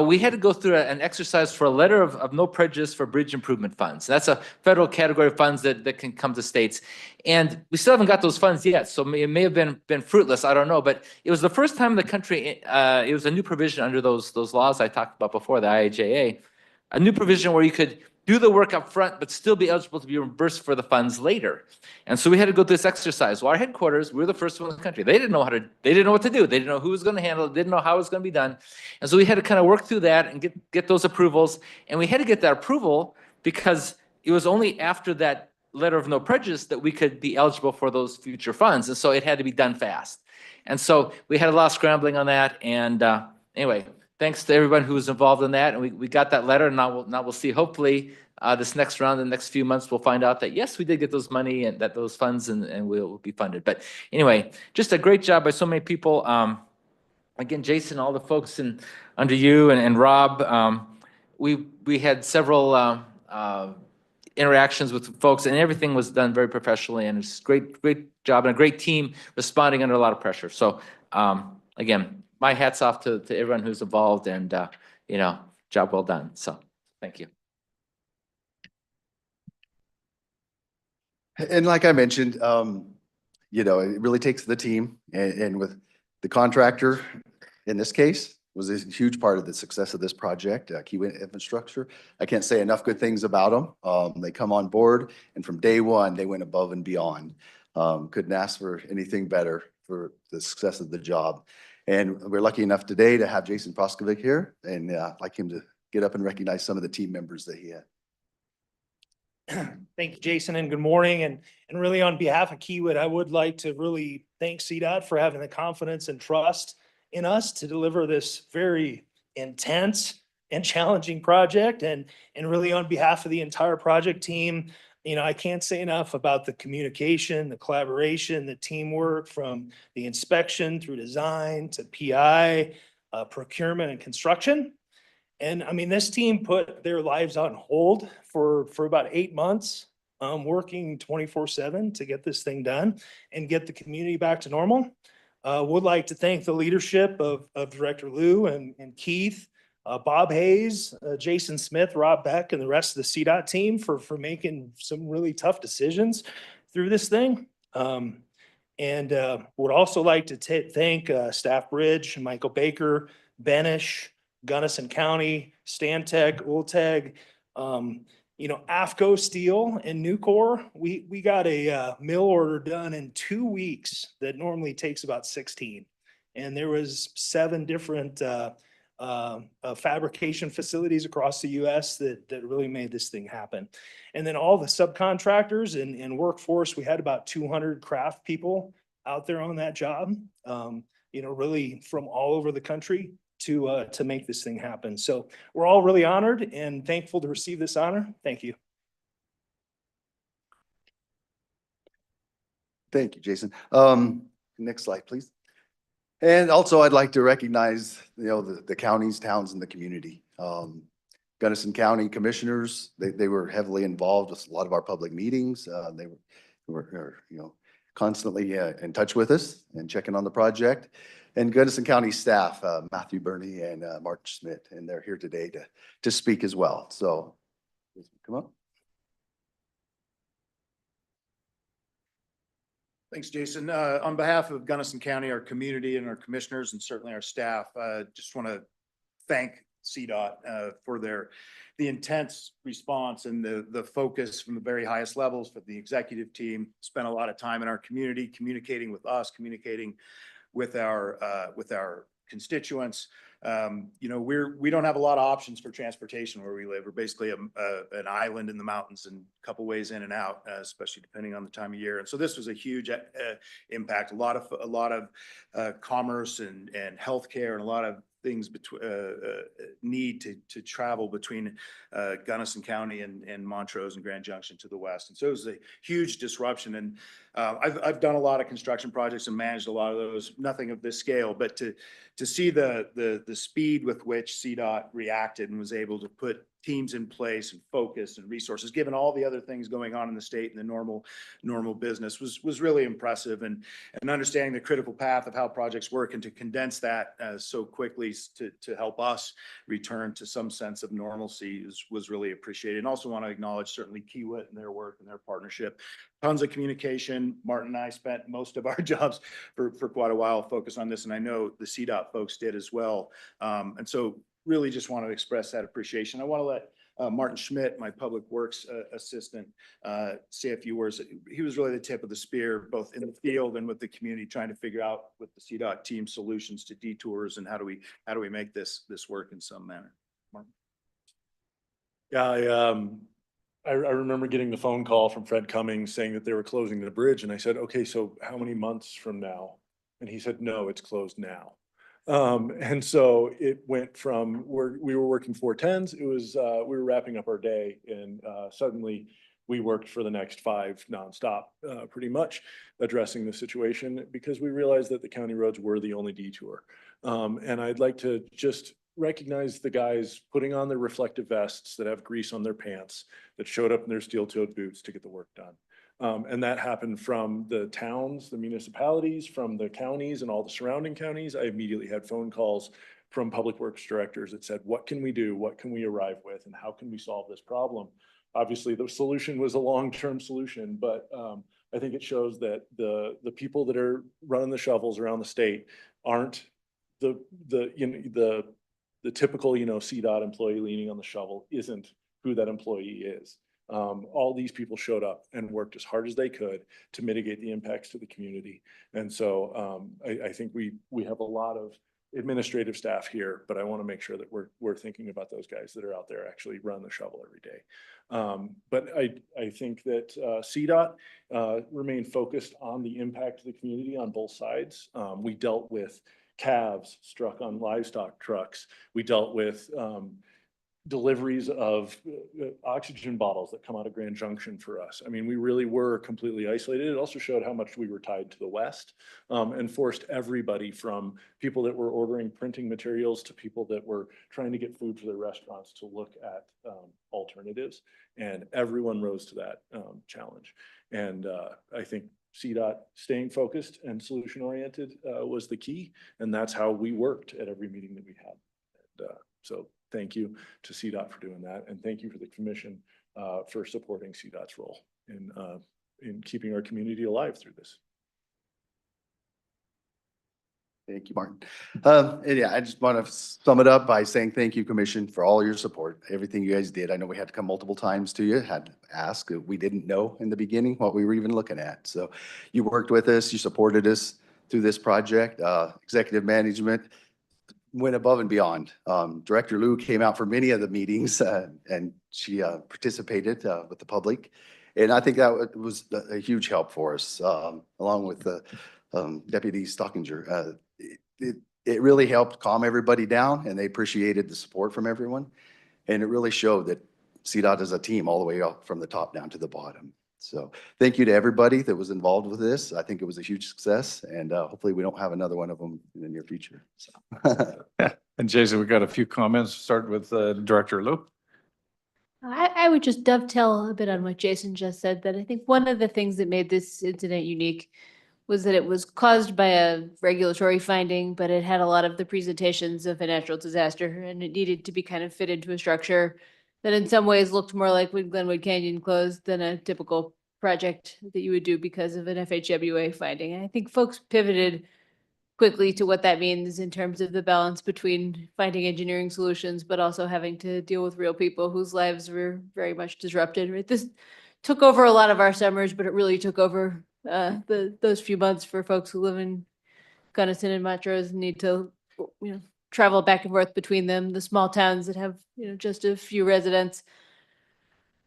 we had to go through an exercise for a letter of no prejudice for bridge improvement funds. That's a federal category of funds that can come to states. And we still haven't got those funds yet, so it may have been fruitless, I don't know. But it was the first time in the country, it was a new provision under those laws I talked about before, the IIJA, a new provision where you could do the work up front, but still be eligible to be reimbursed for the funds later. And so we had to go through this exercise. Well, our headquarters, we were the first one in the country. They didn't know what to do. They didn't know who was going to handle it, didn't know how it was going to be done. And so we had to kind of work through that and get those approvals. And we had to get that approval because it was only after that letter of no prejudice that we could be eligible for those future funds. And so it had to be done fast. And so we had a lot of scrambling on that. And anyway, thanks to everyone who was involved in that. And we got that letter, and now we'll see, hopefully, this next round, in the next few months, we'll find out that, yes, we did get those money and those funds, and we'll be funded. But anyway, just a great job by so many people. Again, Jason, all the folks under you and Rob, we had several interactions with folks, and everything was done very professionally, and it's great job and a great team responding under a lot of pressure. So again, my hat's off to everyone who's involved, and job well done. So thank you. And like I mentioned, it really takes the team, and with the contractor, in this case, was a huge part of the success of this project, Kiewit Infrastructure. I can't say enough good things about them. They come on board, and from day one, they went above and beyond. Couldn't ask for anything better for the success of the job. And we're lucky enough today to have Jason Proskovic here, and I'd like him to get up and recognize some of the team members that he had. Thank you, Jason, and good morning. And really, on behalf of Kiewit, I would like to really thank CDOT for having the confidence and trust in us to deliver this very intense and challenging project. And really, on behalf of the entire project team, I can't say enough about the communication, the collaboration, the teamwork, from the inspection through design to PI, procurement and construction. And I mean, this team put their lives on hold for about 8 months, working 24/7 to get this thing done and get the community back to normal. Would like to thank the leadership of Director Liu and Keith, Bob Hayes, Jason Smith, Rob Beck, and the rest of the CDOT team for making some really tough decisions through this thing. And would also like to thank Staff Bridge, Michael Baker, Benish, Gunnison County, Stantec, Ulteg, AFCO Steel and Nucor. We got a mill order done in 2 weeks that normally takes about 16. And there was 7 different fabrication facilities across the US that really made this thing happen. And then all the subcontractors and workforce, we had about 200 craft people out there on that job, really from all over the country. to make this thing happen. So we're all really honored and thankful to receive this honor. Thank you. Thank you, Jason. Next slide, please. And also I'd like to recognize, the counties, towns, and the community. Gunnison County Commissioners, they were heavily involved with a lot of our public meetings. They were, constantly in touch with us and checking on the project. And Gunnison County staff, Matthew Burney and Mark Schmidt, and they're here today to speak as well. So come up. Thanks, Jason. On behalf of Gunnison County, our community and our commissioners, and certainly our staff, just want to thank CDOT for the intense response and the focus from the very highest levels. For the executive team, spent a lot of time in our community, communicating with us, communicating with our constituents. We don't have a lot of options for transportation where we live. We're basically an island in the mountains and a couple ways in and out, especially depending on the time of year. And so this was a huge impact. A lot of commerce and healthcare and a lot of things need to travel between Gunnison County and Montrose and Grand Junction to the west. And so it was a huge disruption. And I've done a lot of construction projects and managed a lot of those, nothing of this scale, but to see the speed with which CDOT reacted and was able to put teams in place and focus and resources, given all the other things going on in the state and the normal business, was really impressive. And understanding the critical path of how projects work and to condense that so quickly to help us return to some sense of normalcy was really appreciated. And also want to acknowledge certainly Kiewit and their work and their partnership. Tons of communication. Martin and I spent most of our jobs for quite a while focused on this, and I know the CDOT folks did as well. And so really just want to express that appreciation. I want to let Martin Schmidt, my public works assistant, say a few words. He was really the tip of the spear, both in the field and with the community, trying to figure out with the CDOT team solutions to detours and how do we make this work in some manner. Martin? Yeah, I remember getting the phone call from Fred Cummings saying that they were closing the bridge, and I said, okay, so how many months from now? And he said, no, it's closed now. And so it went from where we were working 410s, it was, we were wrapping up our day, and suddenly we worked for the next 5 nonstop, pretty much addressing the situation, because we realized that the county roads were the only detour. And I'd like to just recognize the guys putting on their reflective vests that have grease on their pants, that showed up in their steel-toed boots to get the work done. And that happened from the towns, the municipalities, from the counties and all the surrounding counties. I immediately had phone calls from public works directors that said, what can we do? What can we arrive with? And how can we solve this problem? Obviously, the solution was a long-term solution, but I think it shows that the people that are running the shovels around the state aren't the typical, CDOT employee leaning on the shovel isn't who that employee is. All these people showed up and worked as hard as they could to mitigate the impacts to the community. And so I think we have a lot of administrative staff here, but I want to make sure that we're thinking about those guys that are out there actually run the shovel every day. But I think that CDOT remained focused on the impact to the community on both sides. We dealt with calves struck on livestock trucks. We dealt with deliveries of oxygen bottles that come out of Grand Junction for us. I mean, we really were completely isolated. It also showed how much we were tied to the West, and forced everybody, from people that were ordering printing materials to people that were trying to get food for their restaurants, to look at alternatives. And everyone rose to that challenge. And I think CDOT staying focused and solution oriented was the key. And that's how we worked at every meeting that we had. And so thank you to CDOT for doing that. And thank you for the commission for supporting CDOT's role in keeping our community alive through this. Thank you, Martin. And yeah, I just want to sum it up by saying thank you, Commission, for all your support, everything you guys did. I know we had to come multiple times to you, had to ask. We didn't know in the beginning what we were even looking at. So you worked with us, you supported us through this project. Executive management went above and beyond. Director Liu came out for many of the meetings and she participated with the public. And I think that was a huge help for us, along with Deputy Stockinger. it really helped calm everybody down and they appreciated the support from everyone. And it really showed that CDOT is a team all the way up from the top down to the bottom. So thank you to everybody that was involved with this. I think it was a huge success and hopefully we don't have another one of them in the near future. So. Yeah. And Jason, we got a few comments. Start with Director Lou. I would just dovetail a bit on what Jason just said, that I think one of the things that made this incident unique was that it was caused by a regulatory finding, but it had a lot of the presentations of a natural disaster, and it needed to be kind of fit into a structure that in some ways looked more like when Glenwood Canyon closed than a typical project that you would do because of an FHWA finding. And I think folks pivoted quickly to what that means in terms of the balance between finding engineering solutions, but also having to deal with real people whose lives were very much disrupted. Right? This took over a lot of our summers, but it really took over those few months for folks who live in Gunnison and Montrose and need to, travel back and forth between them. The small towns that have, just a few residents,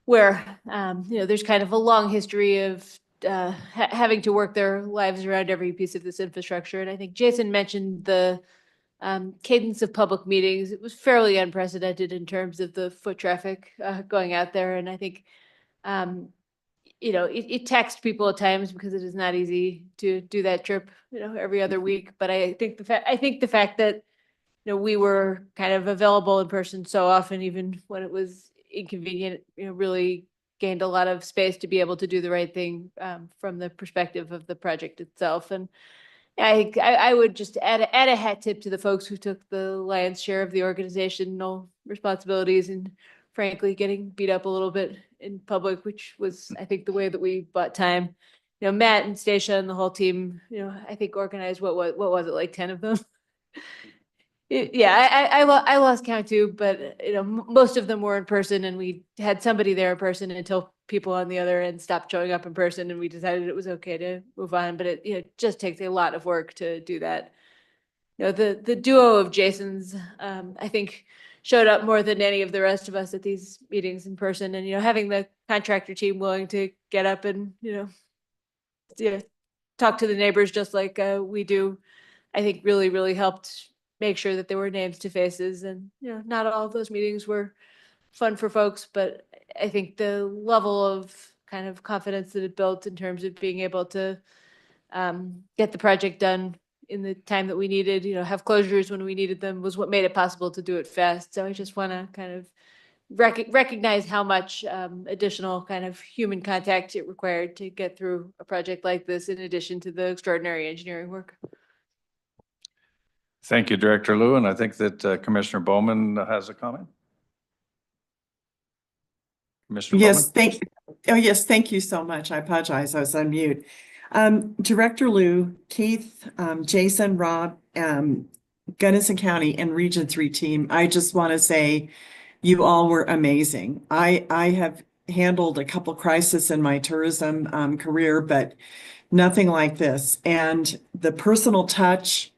where there's kind of a long history of having to work their lives around every piece of this infrastructure. And I think Jason mentioned the cadence of public meetings. It was fairly unprecedented in terms of the foot traffic going out there. And I think, it taxed people at times because it is not easy to do that trip, every other week. But I think the fact that, we were kind of available in person so often, even when it was inconvenient, really gained a lot of space to be able to do the right thing from the perspective of the project itself. And I would just add a hat tip to the folks who took the lion's share of the organizational responsibilities and frankly getting beat up a little bit in public, which was, I think, the way that we bought time. Matt and Stacia and the whole team, I think organized what was it, like 10 of them? Yeah, I lost count too, but most of them were in person, and we had somebody there in person until people on the other end stopped showing up in person, and we decided it was okay to move on. But it just takes a lot of work to do that. The duo of Jason's, I think, showed up more than any of the rest of us at these meetings in person, and having the contractor team willing to get up and talk to the neighbors just like we do, I think really helped make sure that there were names to faces. And not all of those meetings were fun for folks, but I think the level of kind of confidence that it built in terms of being able to get the project done in the time that we needed, have closures when we needed them, was what made it possible to do it fast. So I just want to kind of recognize how much additional kind of human contact it required to get through a project like this, in addition to the extraordinary engineering work. Thank you, Director Lou. And I think that Commissioner Bowman has a comment. Commissioner Yes, Bowman? thank you so much. I apologize, I was on mute. Director Lou, Keith, Jason, Rob, Gunnison County and Region 3 team, I just want to say you all were amazing. I have handled a couple crises in my tourism career, but nothing like this. And the personal touch,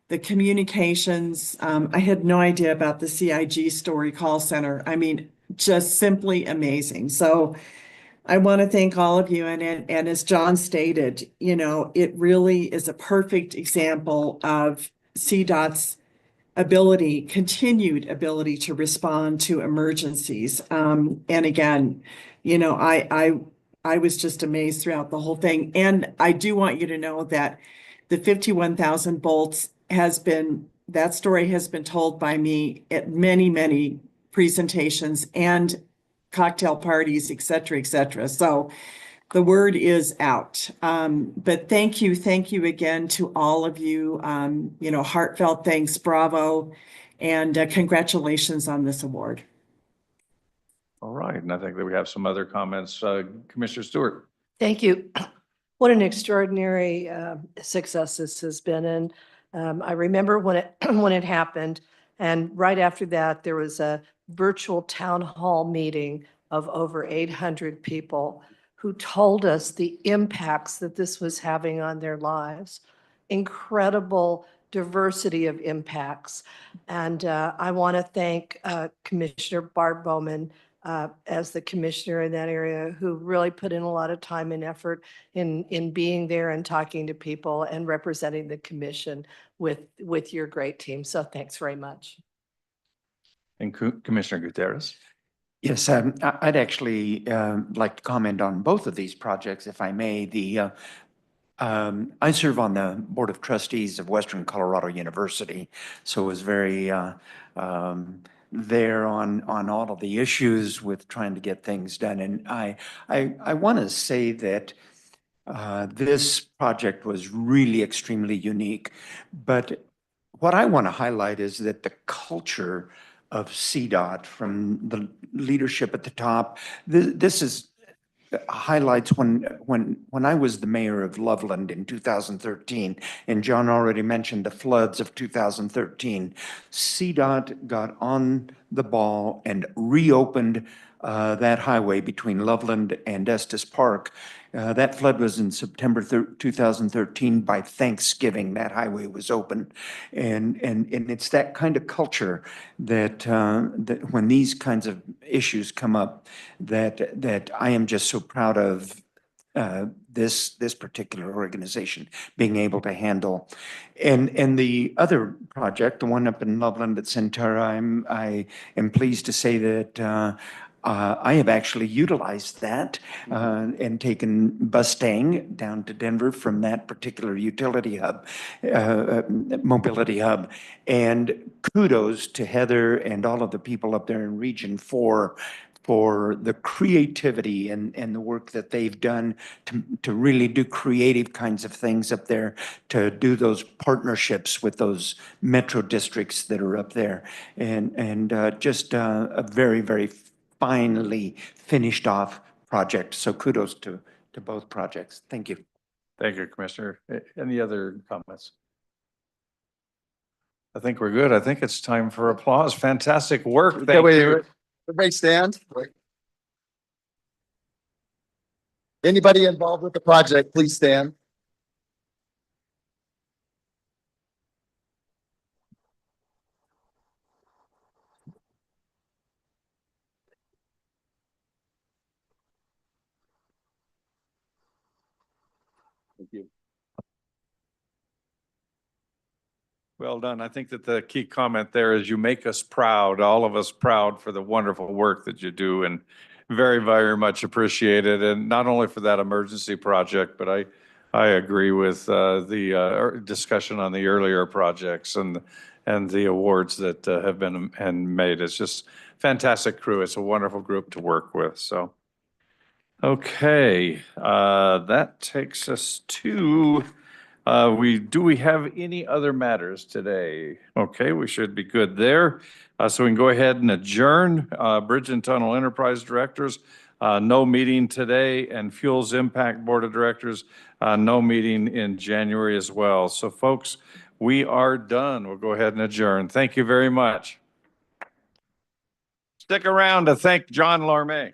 the communications, I had no idea about the CIG Story call center. I mean, just simply amazing. So I want to thank all of you. And as John stated, it really is a perfect example of CDOT's continued ability to respond to emergencies. And again, I was just amazed throughout the whole thing. And I do want you to know that the 51,000 bolts that story has been told by me at many presentations and cocktail parties, et cetera, et cetera. So the word is out. But thank you again to all of you. Heartfelt thanks, bravo, and congratulations on this award. All right. And I think that we have some other comments. Commissioner Stewart. Thank you. What an extraordinary success this has been. And I remember when it happened, and right after that, there was a virtual town hall meeting of over 800 people who told us the impacts that this was having on their lives. Incredible diversity of impacts. And I want to thank Commissioner Barb Bowman as the commissioner in that area, who really put in a lot of time and effort in being there and talking to people and representing the commission with your great team. So thanks very much. And Commissioner Gutierrez. Yes, I'd actually like to comment on both of these projects, if I may. I serve on the Board of Trustees of Western Colorado University, so was very there on all of the issues with trying to get things done. And I want to say that this project was really extremely unique. But what I want to highlight is that the culture of CDOT, from the leadership at the top, this is highlights when I was the mayor of Loveland in 2013, and John already mentioned the floods of 2013. CDOT got on the ball and reopened that highway between Loveland and Estes Park. That flood was in September 2013. By Thanksgiving, that highway was open. And it's that kind of culture that, that when these kinds of issues come up, that I am just so proud of this particular organization being able to handle. And the other project, the one up in Loveland at Centura, I am pleased to say that I have actually utilized that and taken Bustang down to Denver from that particular utility hub, mobility hub. And kudos to Heather and all of the people up there in region for the creativity and the work that they've done to really do creative kinds of things up there, to do those partnerships with those metro districts that are up there. And just a very, very finally finished off project. So kudos to both projects. Thank you. Thank you, Commissioner. Any other comments? I think we're good. I think it's time for applause. Fantastic work. Thank you. Everybody stand. Anybody involved with the project, please stand. Thank you. Well done. I think that the key comment there is you make us proud, all of us proud, for the wonderful work that you do, and very, very much appreciated. And not only for that emergency project, but I agree with the discussion on the earlier projects and the awards that have been made. It's just fantastic crew. It's a wonderful group to work with. So, okay, that takes us to. Do we have any other matters today? Okay, we should be good there. So we can go ahead and adjourn. Bridge and Tunnel Enterprise Directors, no meeting today, and Fuels Impact Board of Directors, no meeting in January as well. So folks, we are done. We'll go ahead and adjourn. Thank you very much. Stick around to thank John Larmay.